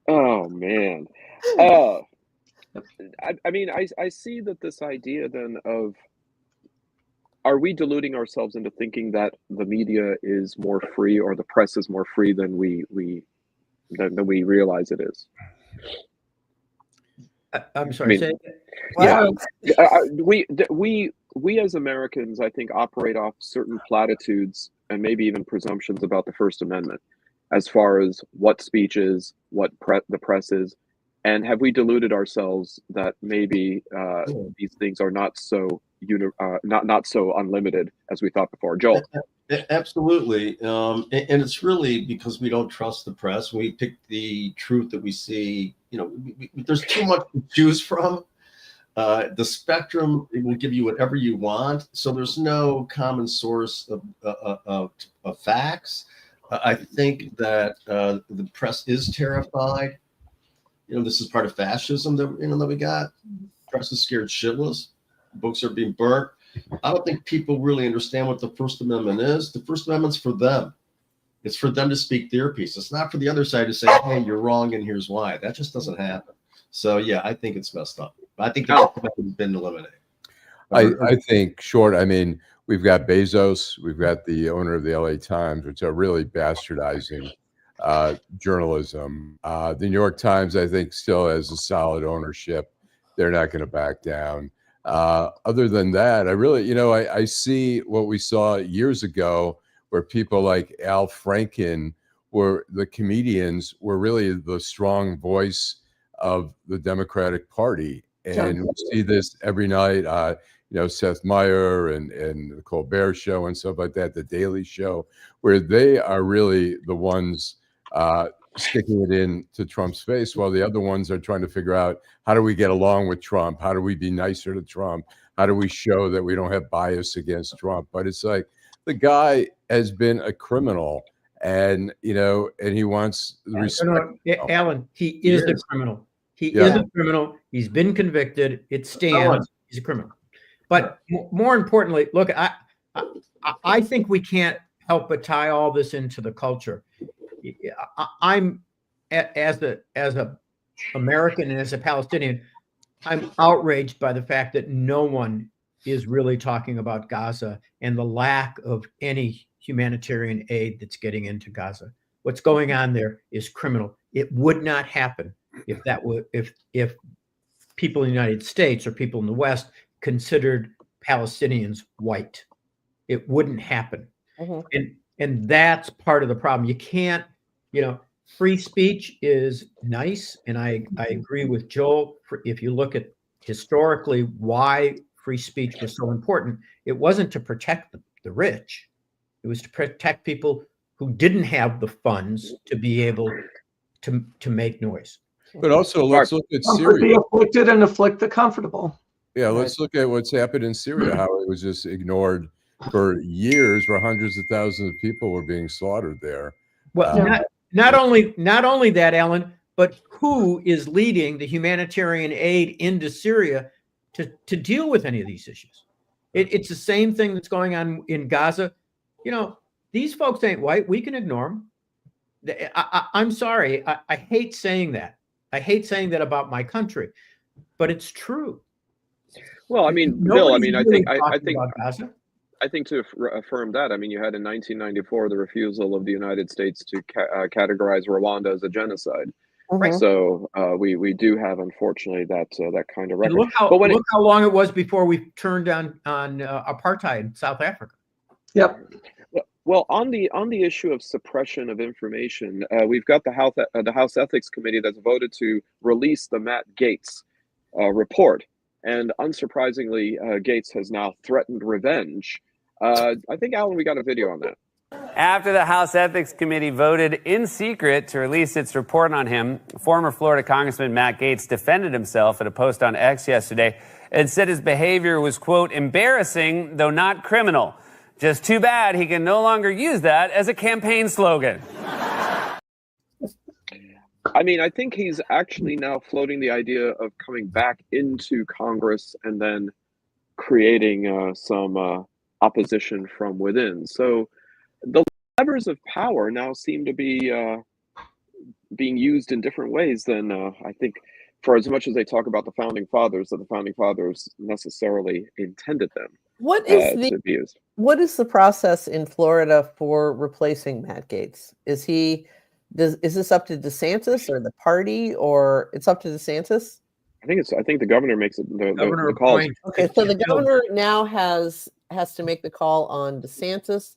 Oh, man. I mean, I see that this idea then of, are we deluding ourselves into thinking that the media is more free or the press is more free than we realize it is? I'm sorry. We as Americans, I think, operate off certain platitudes and maybe even presumptions about the First Amendment, as far as what speech is, what the press is, and have we deluded ourselves that maybe these things are not so not so unlimited as we thought before? Joel. Absolutely. And it's really because we don't trust the press. We pick the truth that we see. You know, there's too much to choose from. The spectrum, it will give you whatever you want. So there's no common source of facts. I think that the press is terrified. You know, this is part of fascism that we got. Press is scared shitless. Books are being burnt. I don't think people really understand what the First Amendment is. The First Amendment's for them. It's for them to speak their piece. It's not for the other side to say, hey, you're wrong and here's why. That just doesn't happen. So, yeah, I think it's messed up. I think the First Amendment has been eliminated. I think short, I mean, we've got Bezos, we've got the owner of the LA Times, which are really bastardizing journalism. The New York Times, I think, still has a solid ownership. They're not going to back down. Other than that, I really, I see what we saw years ago where people like Al Franken the comedians were really the strong voice of the Democratic Party. And we see this every night, Seth Meyers and the Colbert Show and stuff like that, the Daily Show, where they are really the ones sticking it in to Trump's face, while the other ones are trying to figure out, how do we get along with Trump? How do we be nicer to Trump? How do we show that we don't have bias against Trump? But it's like, the guy has been a criminal, and he wants respect. Alan, he is a criminal. He is a criminal. He's been convicted. It stands. He's a criminal. But more importantly, look, I think we can't help but tie all this into the culture. I'm as a American and as a Palestinian, I'm outraged by the fact that no one is really talking about Gaza and the lack of any humanitarian aid that's getting into Gaza. What's going on there is criminal. It would not happen if that would if people in the United States or people in the West considered Palestinians white. It wouldn't happen. And that's part of the problem. You can't, free speech is nice. And I agree with Joel. If you look at historically why free speech was so important, it wasn't to protect the rich. It was to protect people who didn't have the funds to be able to make noise. But also, let's look at Comfort Syria. the afflicted and afflict the comfortable. Yeah, let's look at what's happened in Syria, how it was just ignored for years, where hundreds of thousands of people were being slaughtered there. Well, not only that, Alan, but who is leading the humanitarian aid into Syria to deal with any of these issues? It's the same thing that's going on in Gaza. These folks ain't white. We can ignore them. I'm sorry. I hate saying that. I hate saying that about my country, but it's true. Well, I mean, Bill, I mean, I think to affirm that, I mean, you had in 1994 the refusal of the United States to categorize Rwanda as a genocide. Right. So we do have, unfortunately, that kind of record. And look how long it was before we turned on apartheid in South Africa. Yep. Well, on the issue of suppression of information, we've got the House Ethics Committee that's voted to release the Matt Gaetz report, and unsurprisingly, Gaetz has now threatened revenge. I think, Alan, we got a video on that. After the House Ethics Committee voted in secret to release its report on him, former Florida Congressman Matt Gaetz defended himself at a post on X yesterday and said his behavior was, quote, embarrassing, though not criminal. Just too bad he can no longer use that as a campaign slogan. I mean, I think he's actually now floating the idea of coming back into Congress and then creating some opposition from within. So the levers of power now seem to be being used in different ways than I think, for as much as they talk about the founding fathers, that the founding fathers necessarily intended them to be used. What is the process in Florida for replacing Matt Gaetz? Is this up to DeSantis or the party, or it's up to DeSantis? I think the governor makes it the call. Okay, so the governor now has to make the call on DeSantis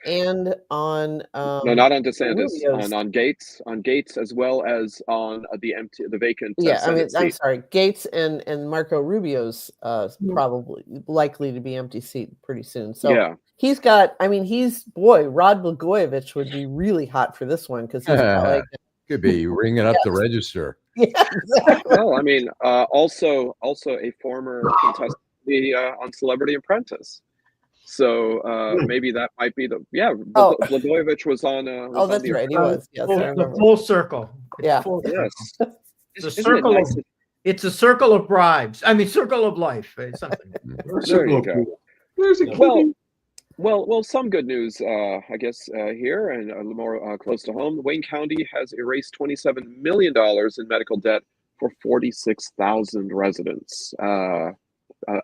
and on no, not on DeSantis, on Gaetz, as well as on the vacant Senate seat. I'm sorry, Gaetz and Marco Rubio's probably likely to be empty seat pretty soon. So yeah. He's got, Rod Blagojevich would be really hot for this one because he's could be ringing up the register. Yeah, exactly. Well, I mean, also a former contestant on Celebrity Apprentice. So maybe that might be Blagojevich was on. That's right, he was. Yes, the full circle. Yeah. Yes. It's a circle. It's a circle of bribes. I mean, circle of life. Something. There you go. There's a kitty. Well, some good news, I guess, here and a little more close to home. Wayne County has erased $27 million in medical debt for 46,000 residents. A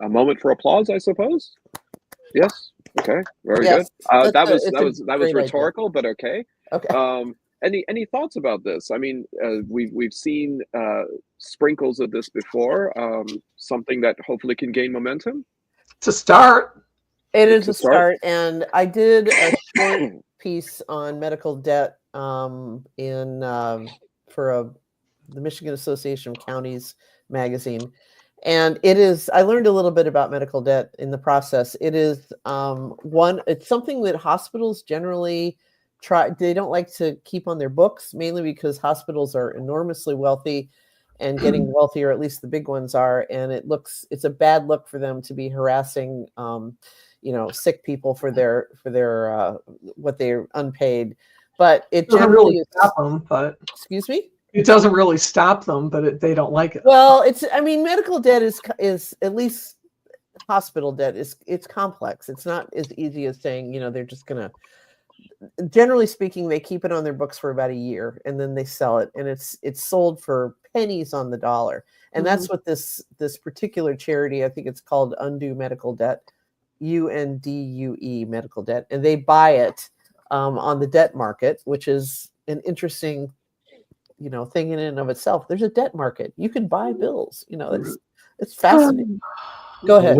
moment for applause, I suppose. Yes. Okay. Very good. That was rhetorical, but okay. Okay. Any thoughts about this? I mean, we've seen sprinkles of this before. Something that hopefully can gain momentum. To start. It is a start, and I did a short piece on medical debt for the Michigan Association of Counties magazine, and it is. I learned a little bit about medical debt in the process. It is it's something that hospitals generally try. They don't like to keep on their books, mainly because hospitals are enormously wealthy and getting wealthier. At least the big ones are, and it's a bad look for them to be harassing. Sick people for their what they're unpaid, but it doesn't generally really stop them. But excuse me, it doesn't really stop them, but they don't like it. Well, medical debt is at least hospital debt it's complex. It's not as easy as saying they're just gonna. Generally speaking, they keep it on their books for about a year and then they sell it, and it's sold for pennies on the dollar. And that's what this particular charity, I think it's called Undue Medical Debt, UNDUE Medical Debt, and they buy it on the debt market, which is an interesting, thing in and of itself. There's a debt market. You can buy bills. It's fascinating. Go ahead.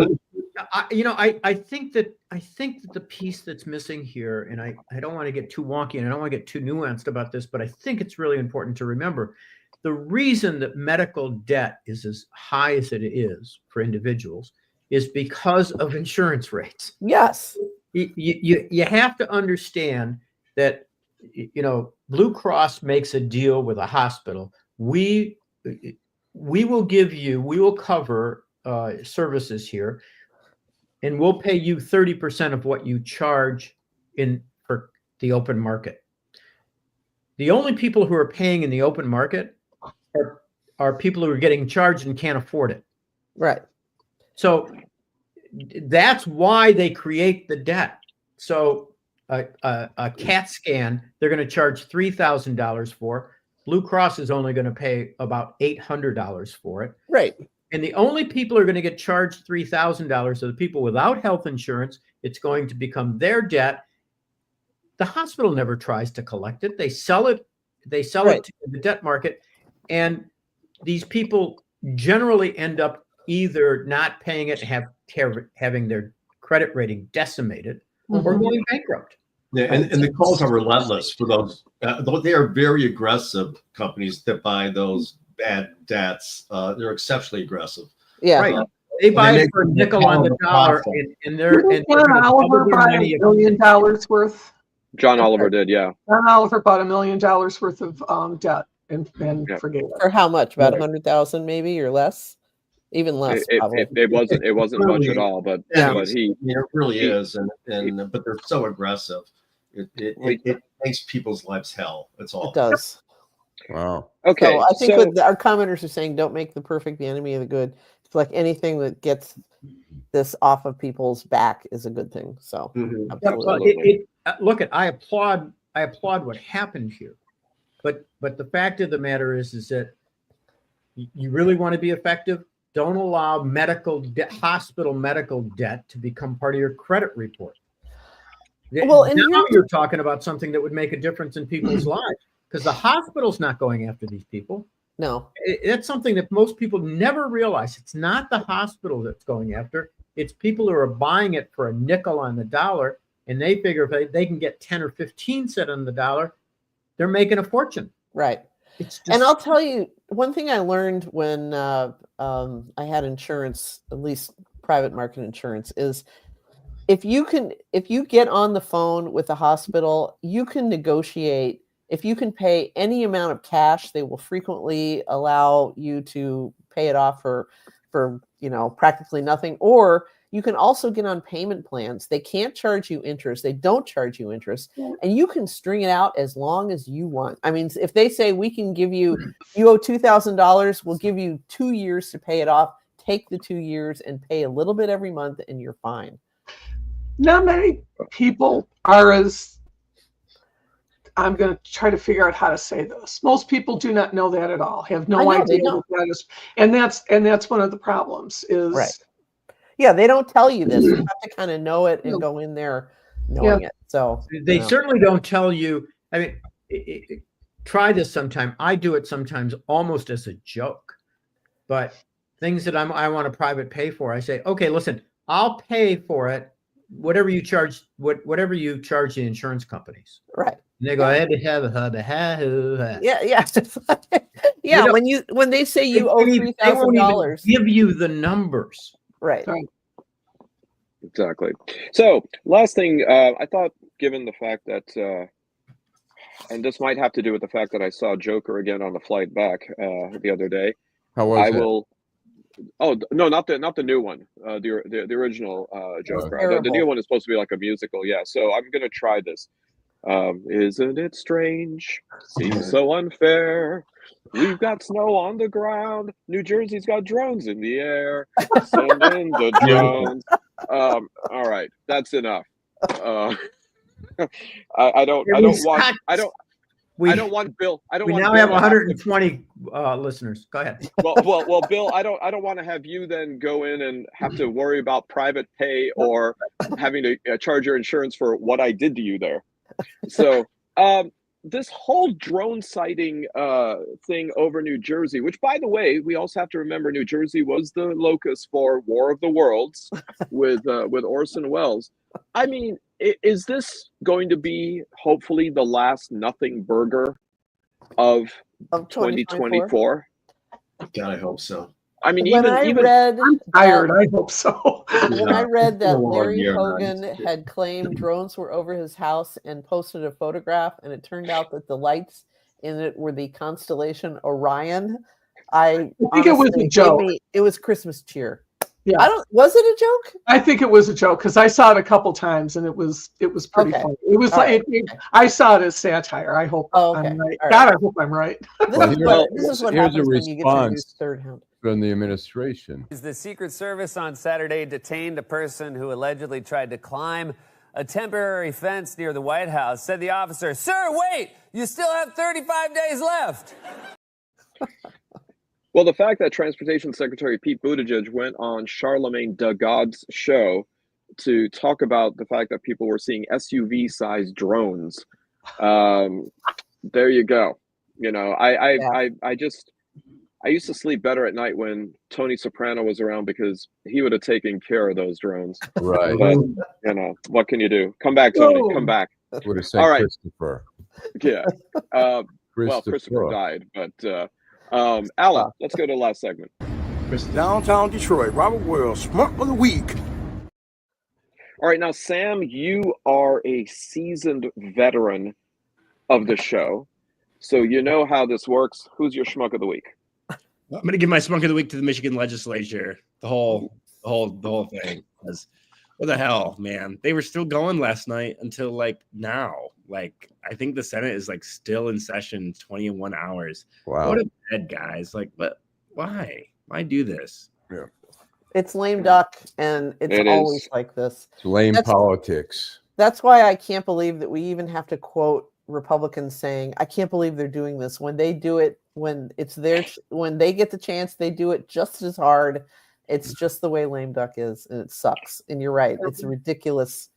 I think that the piece that's missing here, and I don't want to get too wonky and I don't want to get too nuanced about this, but I think it's really important to remember the reason that medical debt is as high as it is for individuals is because of insurance rates. Yes. You have to understand that, Blue Cross makes a deal with a hospital. We will cover services here, and we'll pay you 30% of what you charge for the open market. The only people who are paying in the open market are people who are getting charged and can't afford it. Right. So that's why they create the debt. So a CAT scan, they're going to charge $3,000 for. Blue Cross is only going to pay about $800 for it. Right. And the only people who are going to get charged $3,000 are the people without health insurance. It's going to become their debt. The hospital never tries to collect it. They sell it. They sell it to the debt market. And these people generally end up either not paying it, having their credit rating decimated, or going bankrupt. Yeah, and the calls are relentless for those. They are very aggressive companies that buy those bad debts. They're exceptionally aggressive. Yeah, right. They buy it for a nickel on the dollar, and they're John Oliver bought $1 million worth. John Oliver did, yeah. John Oliver bought $1 million worth of debt and forgave it. For how much? About 100,000, maybe, or less. Even less. It wasn't much at all, but he it really is, and but they're so aggressive. It makes people's lives hell. That's all. It does. Wow. Okay. So I think what our commenters are saying, don't make the perfect the enemy of the good. It's like anything that gets this off of people's back is a good thing. So absolutely. Look, I applaud what happened here, but the fact of the matter is that you really want to be effective. Don't allow hospital medical debt to become part of your credit report. Well, and now you're talking about something that would make a difference in people's lives, because the hospital's not going after these people. No, that's something that most people never realize. It's not the hospital that's going after. It's people who are buying it for a nickel on the dollar, and they figure if they can get 10 or 15 cents on the dollar, they're making a fortune. Right. And I'll tell you, one thing I learned when I had insurance, at least private market insurance, is if you get on the phone with the hospital, you can negotiate. If you can pay any amount of cash, they will frequently allow you to pay it off for practically nothing. Or you can also get on payment plans. They can't charge you interest. They don't charge you interest. And you can string it out as long as you want. I mean, if they say we can give you owe $2,000, we'll give you 2 years to pay it off. Take the 2 years and pay a little bit every month and you're fine. Not many people are as, I'm going to try to figure out how to say this. Most people do not know that at all, have no idea what that is. And that's one of the problems is. Right. Yeah, they don't tell you this. You have to kind of know it and go in there knowing it. So they certainly don't tell you. I mean, try this sometime. I do it sometimes almost as a joke. But things that I want a private pay for, I say, okay, listen, I'll pay for it, whatever you charge the insurance companies. Right. And they go, yeah. When they say you owe $3,000, give you the numbers. Right. Exactly. So last thing, I thought, given the fact that, and this might have to do with the fact that I saw Joker again on the flight back the other day. How was it? Oh no, not the new one. The original Joker. The new one is supposed to be like a musical. Yeah. So I'm gonna try this. Isn't it strange? Seems so unfair. We've got snow on the ground. New Jersey's got drones in the air. Send in the drones. All right, that's enough. I don't I don't want Bill. I don't We want now Bill have to 120 listeners. Go ahead. well, Bill, I don't want to have you then go in and have to worry about private pay or having to charge your insurance for what I did to you there. So, this whole drone sighting thing over New Jersey, which, by the way, we also have to remember New Jersey was the locus for War of the Worlds with Orson Welles. I mean, is this going to be hopefully the last nothing burger of 2024? God, I hope so. I mean, When even I'm tired. I hope so. When I read that Well, Larry yeah, Hogan right. had claimed drones were over his house and posted a photograph, and it turned out that the lights in it were the constellation Orion, I think it was a joke. It was Christmas cheer. Yeah. Was it a joke? I think it was a joke because I saw it a couple times and it was pretty Okay. funny. It was All like right. I saw it as satire. I hope okay. I'm right. All God, right. I hope I'm right. This is what here's a happens when you get to use response third hand. from the administration. The Secret Service on Saturday detained a person who allegedly tried to climb a temporary fence near the White House. Said the officer, "Sir, wait, you still have 35 days left." Well, the fact that Transportation Secretary Pete Buttigieg went on Charlemagne de Gaud's show to talk about the fact that people were seeing SUV-sized drones, there you go. You know, I used to sleep better at night when Tony Soprano was around because he would have taken care of those drones. Right. But, you know, what can you do? Come back, Tony. Come back. Would have said All right. Christopher. Yeah. Well, Christopher died, but Alan, let's go to the last segment. Downtown Detroit, Robert Wells, Smart of the Week. All right, now, Sam, you are a seasoned veteran of the show, so you know how this works. Who's your schmuck of the week? I'm going to give my schmuck of the week to the Michigan legislature. The whole thing. Because what the hell, man? They were still going last night until like now. Like, I think the Senate is like still in session 21 hours. Wow. What a bed, guys. Like, but why? Why do this? Yeah. It's lame duck, and it's always like this. It's lame politics. That's why I can't believe that we even have to quote Republicans saying, "I can't believe they're doing this." When they do it, when they get the chance, they do it just as hard. It's just the way lame duck is, and it sucks. And you're right; it's ridiculous.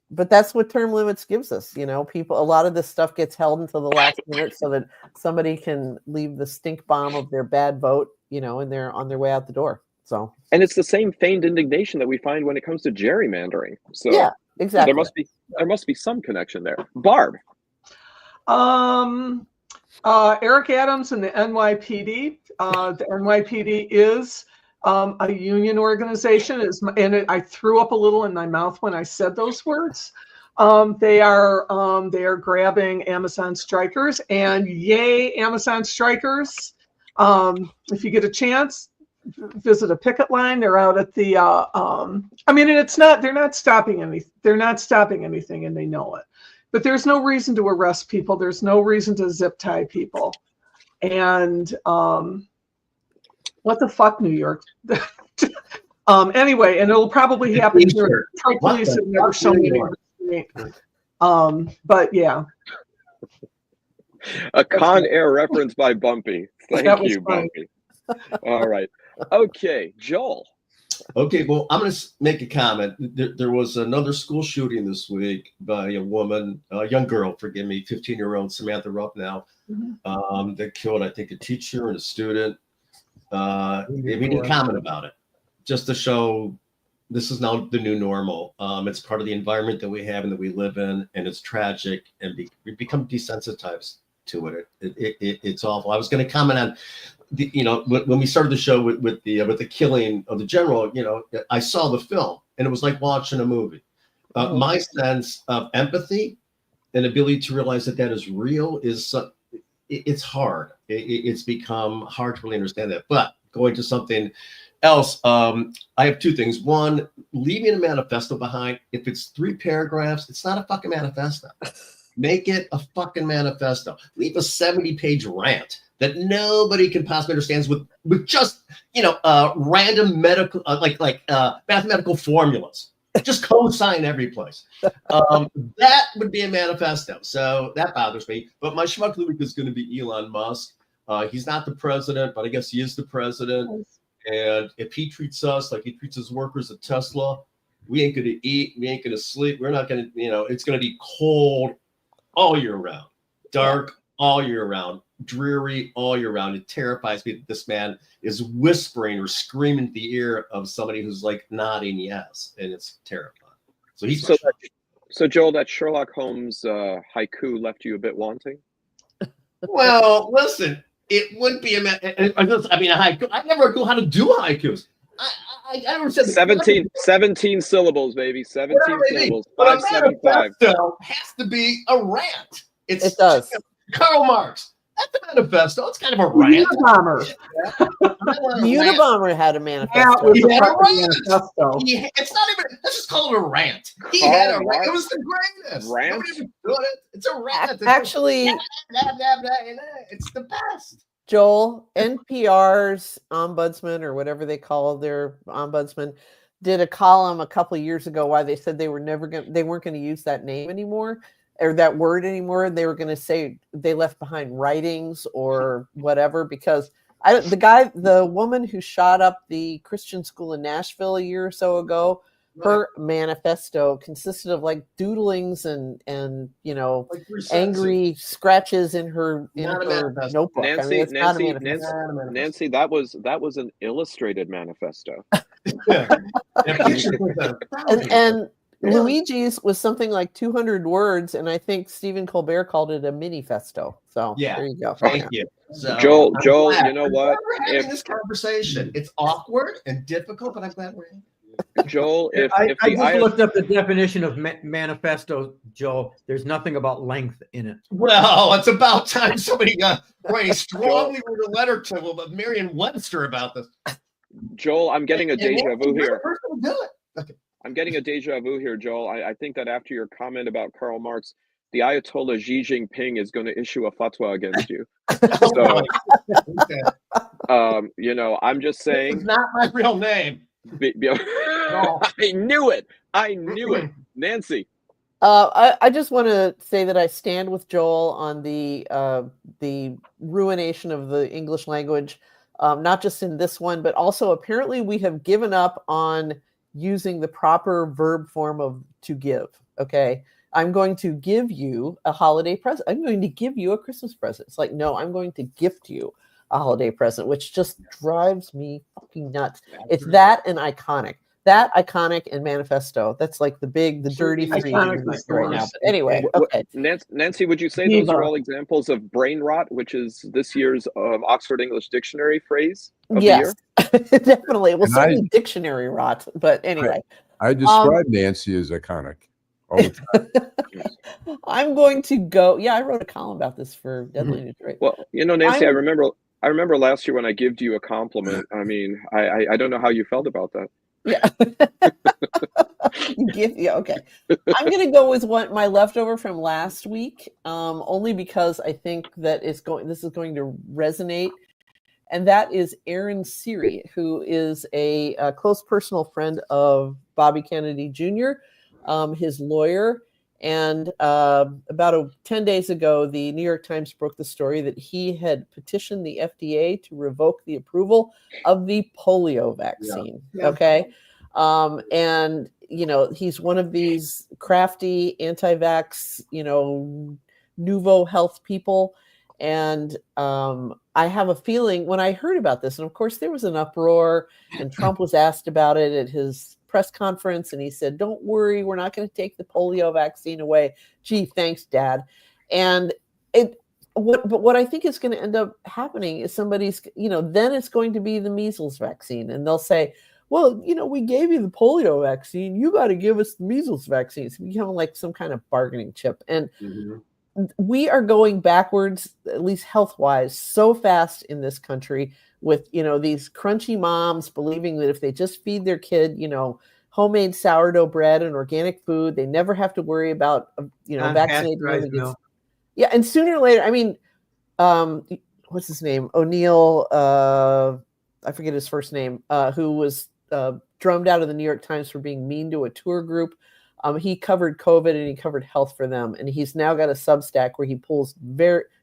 But that's what term limits gives us. You know, a lot of this stuff gets held until the last minute so that somebody can leave the stink bomb of their bad vote, you know, and they're on their way out the door. So, and it's the same feigned indignation that we find when it comes to gerrymandering. So yeah, exactly. There must be some connection there. Barb. Eric Adams and the NYPD. The NYPD is a union organization, and I threw up a little in my mouth when I said those words. They are grabbing Amazon strikers, and yay, Amazon strikers! If you get a chance, visit a picket line. They're out at the. I mean, and it's not. They're not stopping anything. They're not stopping anything, and they know it. But there's no reason to arrest people. There's no reason to zip tie people, and what the fuck, New York? Anyway, and it'll probably happen here. Detroit police have never shown me. But yeah. A Con Air reference by Bumpy. Thank you, Bumpy. All right. Okay, Joel. Okay, well, I'm going to make a comment. There was another school shooting this week by a woman, a young girl, forgive me, 15-year-old Samantha Ruppnow, that killed, I think, a teacher and a student. We need to comment about it, just to show this is now the new normal. It's part of the environment that we have and that we live in, and it's tragic, and we become desensitized to it. It's awful. I was going to comment on when we started the show with the killing of the general. I saw the film, and it was like watching a movie. My sense of empathy and ability to realize that is real is it's hard. It's become hard to really understand that. But going to something else, I have two things. One, leaving a manifesto behind. If it's 3 paragraphs, it's not a fucking manifesto. Make it a fucking manifesto. Leave a 70-page rant that nobody can possibly understand with just random medical like mathematical formulas. Just co-sign every place. That would be a manifesto. So that bothers me. But my schmuck of the week is going to be Elon Musk. He's not the president, but I guess he is the president. And if he treats us like he treats his workers at Tesla, we ain't going to eat. We ain't going to sleep. We're not going to, it's going to be cold all year round, dark all year round, dreary all year round. It terrifies me that this man is whispering or screaming in the ear of somebody who's like nodding yes, and it's terrifying. So he's so Joel, that Sherlock Holmes haiku left you a bit wanting. Well, listen, it would be a haiku. I never knew how to do haikus. I never said 17 syllables, baby. 17 syllables. But a 575. manifesto has to be a rant. It does. Karl Marx. That's a manifesto. It's kind of a rant. Unabomber. Unabomber had a manifesto. He had a manifesto. It's not even. Let's just call it a rant. He had a rant. It was the greatest. Rant. Nobody ever doing it. It's a rant. Actually, it's the best. Joel, NPR's ombudsman, or whatever they call their ombudsman, did a column a couple of years ago why they said they weren't going to use that name anymore, or that word anymore. They were going to say they left behind writings or whatever, because the woman who shot up the Christian school in Nashville a year or so ago, her manifesto consisted of like doodlings and like angry scratches in her notebook. Nancy, that was an illustrated manifesto. and Luigi's was something like 200 words, and I think Stephen Colbert called it a mini-festo. So there you go. Thank you. So, Joel, you know what? We're having this conversation. It's awkward and difficult, but I'm glad we're having it. Joel, I just looked up the definition of manifesto, Joel. There's nothing about length in it. Well, it's about time somebody strongly wrote a letter to Merriam-Webster about this. Joel, I'm getting a deja vu here. Do it. Okay. I'm getting a deja vu here, Joel. I think that after your comment about Karl Marx, the Ayatollah Xi Jinping is going to issue a fatwa against you. So, I'm just saying. It's not my real name. I knew it. Nancy. I just want to say that I stand with Joel on the ruination of the English language, not just in this one, but also apparently we have given up on using the proper verb form of to give. Okay. I'm going to give you a holiday present. I'm going to give you a Christmas present. It's like, no, I'm going to gift you a holiday present, which just drives me fucking nuts. It's that and iconic. That, iconic, and manifesto. That's like the dirty three right now. But anyway, okay. Nancy, would you say those are all examples of brain rot, which is this year's Oxford English Dictionary phrase of the year? Definitely. Well, certainly dictionary rot. But anyway. I describe Nancy as iconic all the time. I'm going to go. Yeah, I wrote a column about this for Deadly News. Right. Well, Nancy, I remember last year when I gave you a compliment. I mean, I don't know how you felt about that. Yeah. Okay. I'm going to go with my leftover from last week, only because I think that this is going to resonate. And that is Aaron Seary, who is a close personal friend of Bobby Kennedy Jr., his lawyer. And about 10 days ago, the New York Times broke the story that he had petitioned the FDA to revoke the approval of the polio vaccine. Yeah. Okay. And, he's one of these crafty anti-vax, nouveau health people. And I have a feeling when I heard about this, and of course there was an uproar, and Trump was asked about it at his press conference, and he said, "Don't worry, we're not going to take the polio vaccine away." Gee, thanks, Dad. And what I think is going to end up happening is somebody's, then it's going to be the measles vaccine, and they'll say, "Well, we gave you the polio vaccine. You got to give us the measles vaccine." It's becoming like some kind of bargaining chip, and we are going backwards, at least health-wise, so fast in this country with, these crunchy moms believing that if they just feed their kid, homemade sourdough bread and organic food, they never have to worry about, vaccinating. Yeah. And sooner or later, I mean, what's his name? O'Neill, I forget his first name, who was drummed out of the New York Times for being mean to a tour group. He covered COVID and he covered health for them. And he's now got a Substack where he pulls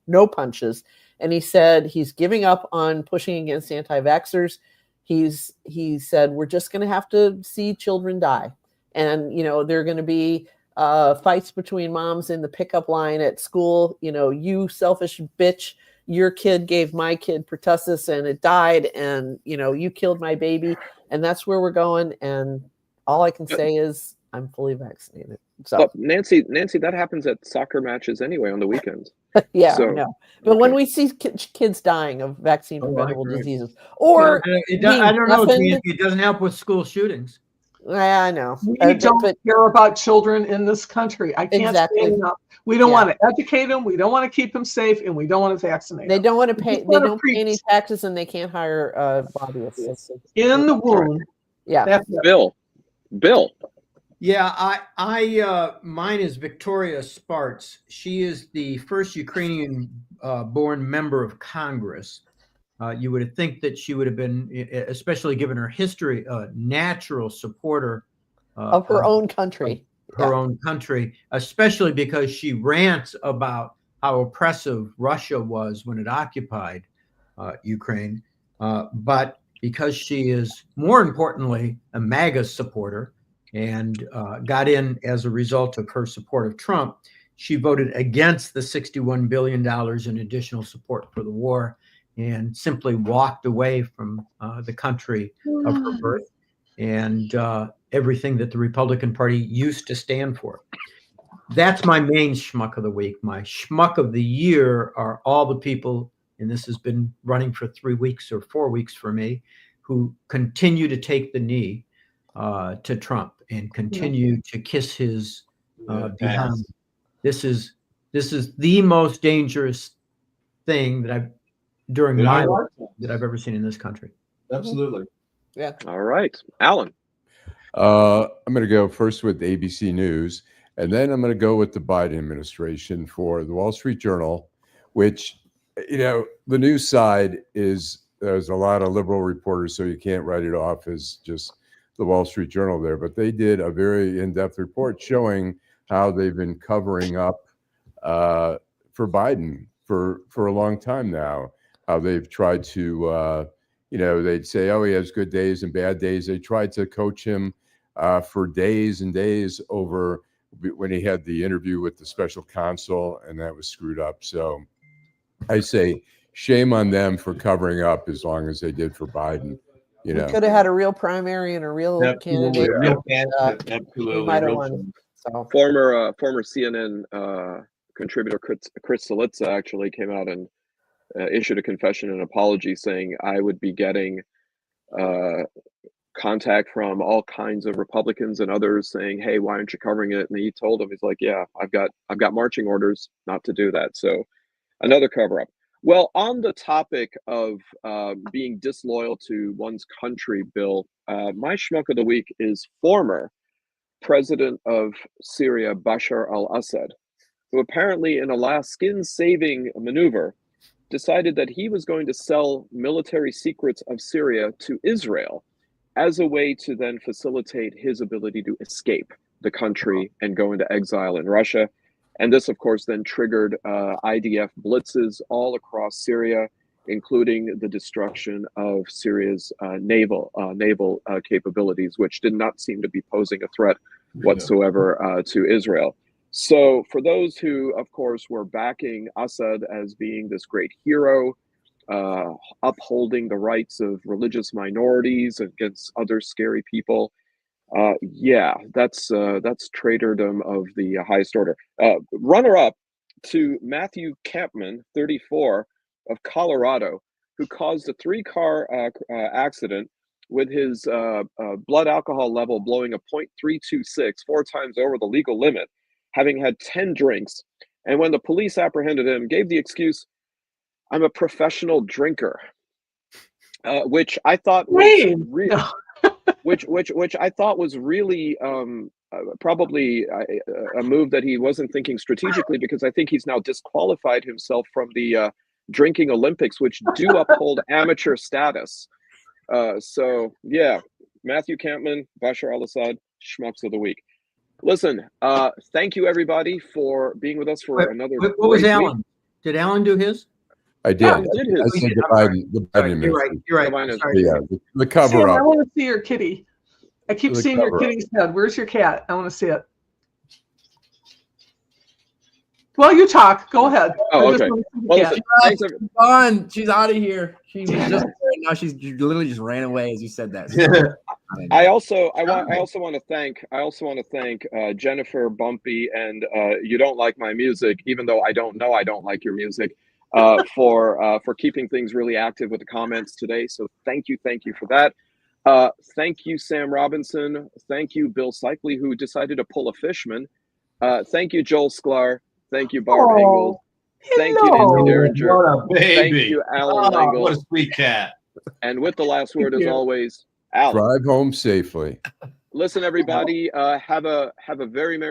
no punches. And he said he's giving up on pushing against anti-vaxxers. He said, we're just going to have to see children die. And, there are going to be fights between moms in the pickup line at school. You selfish bitch, your kid gave my kid pertussis and it died. And, you killed my baby. And that's where we're going. And all I can say is I'm fully vaccinated. So, but Nancy, that happens at soccer matches anyway on the weekends. Yeah, So, I know. But when we see kids dying of vaccine-preventable diseases, or I don't know. It doesn't help with school shootings. I know. We don't care about children in this country. I can't say enough. We don't want to educate them. We don't want to keep them safe, and we don't want to vaccinate them. They don't want to pay. They don't pay preach. any taxes, and they can't hire lobbyists. In the womb. Yeah. Bill. Yeah, mine is Victoria Spartz. She is the first Ukrainian born member of Congress. You would think that she would have been, especially given her history, a natural supporter of her own country. Her own country, especially because she rants about how oppressive Russia was when it occupied Ukraine. But because she is, more importantly, a MAGA supporter, and got in as a result of her support of Trump, she voted against the $61 billion in additional support for the war and simply walked away from the country of her birth and everything that the Republican Party used to stand for. That's my main schmuck of the week. My schmuck of the year are all the people, and this has been running for 3 weeks or 4 weeks for me, who continue to take the knee to Trump and continue to kiss his behind. This is the most dangerous thing that I've ever seen in this country. Absolutely. Yeah. All right, Allan. I'm going to go first with ABC News, and then I'm going to go with the Biden administration for the Wall Street Journal, which, the news side there's a lot of liberal reporters, so you can't write it off as just the Wall Street Journal there, but they did a very in-depth report showing how they've been covering up for Biden for a long time now, how they've tried to, they'd say, oh, he has good days and bad days. They tried to coach him for days and days over when he had the interview with the special counsel, and that was screwed up. So I say shame on them for covering up as long as they did for Biden. We could have had a real primary and a real candidate. Absolutely. Might have won. So. Former CNN contributor Chris Cillizza actually came out and issued a confession and apology, saying I would be getting contact from all kinds of Republicans and others saying, "Hey, why aren't you covering it?" And he told them, he's like, "Yeah, I've got marching orders not to do that." So another cover up. Well, on the topic of being disloyal to one's country, Bill, my schmuck of the week is former president of Syria, Bashar al-Assad, who apparently in a last skin-saving maneuver decided that he was going to sell military secrets of Syria to Israel as a way to then facilitate his ability to escape the country and go into exile in Russia. And this, of course, then triggered IDF blitzes all across Syria, including the destruction of Syria's naval capabilities, which did not seem to be posing a threat whatsoever to Israel. So for those who, of course, were backing Assad as being this great hero, upholding the rights of religious minorities against other scary people, that's traitordom of the highest order. Runner-up to Matthew Campman, 34, of Colorado, who caused a 3-car accident with his blood alcohol level blowing a .326, 4 times over the legal limit, having had 10 drinks. And when the police apprehended him, gave the excuse, "I'm a professional drinker," which I thought was which I thought was really probably a move that he wasn't thinking strategically, because I think he's now disqualified himself from the drinking Olympics, which do uphold amateur status. So yeah, Matthew Campman, Bashar al-Assad, Schmucks of the Week. Listen, thank you everybody for being with us for another. What was great Allan? week. Did Allan do his? I did. Allan did I his. said the Biden You're right. administration. You're right. The Biden I'm sorry. Yeah, the cover Sam, I up. want to see your kitty. I keep The seeing your cover-up. kitty's head. Where's your cat? I want to see it. Well, you talk. Go ahead. Oh, I just okay. want to see the Well, cat. listen, thanks, She's gone. She's out of here. She was just now. She's literally just ran away as you said that. So, I also want to thank Jennifer Bumpy and You Don't Like My Music, even though I don't like your music, for keeping things really active with the comments today. So thank you for that. Thank you, Sam Robinson. Thank you, Bill Seikaly, who decided to pull a Fishman. Thank you, Joel Sklar. Thank you, Barb Ingalls. Thank you, Nancy Derringer. What a baby. Thank you, Allan Lengel. What a sweet cat. And with the last word, as always, Allan. Drive home safely. Listen, everybody, have a very Merry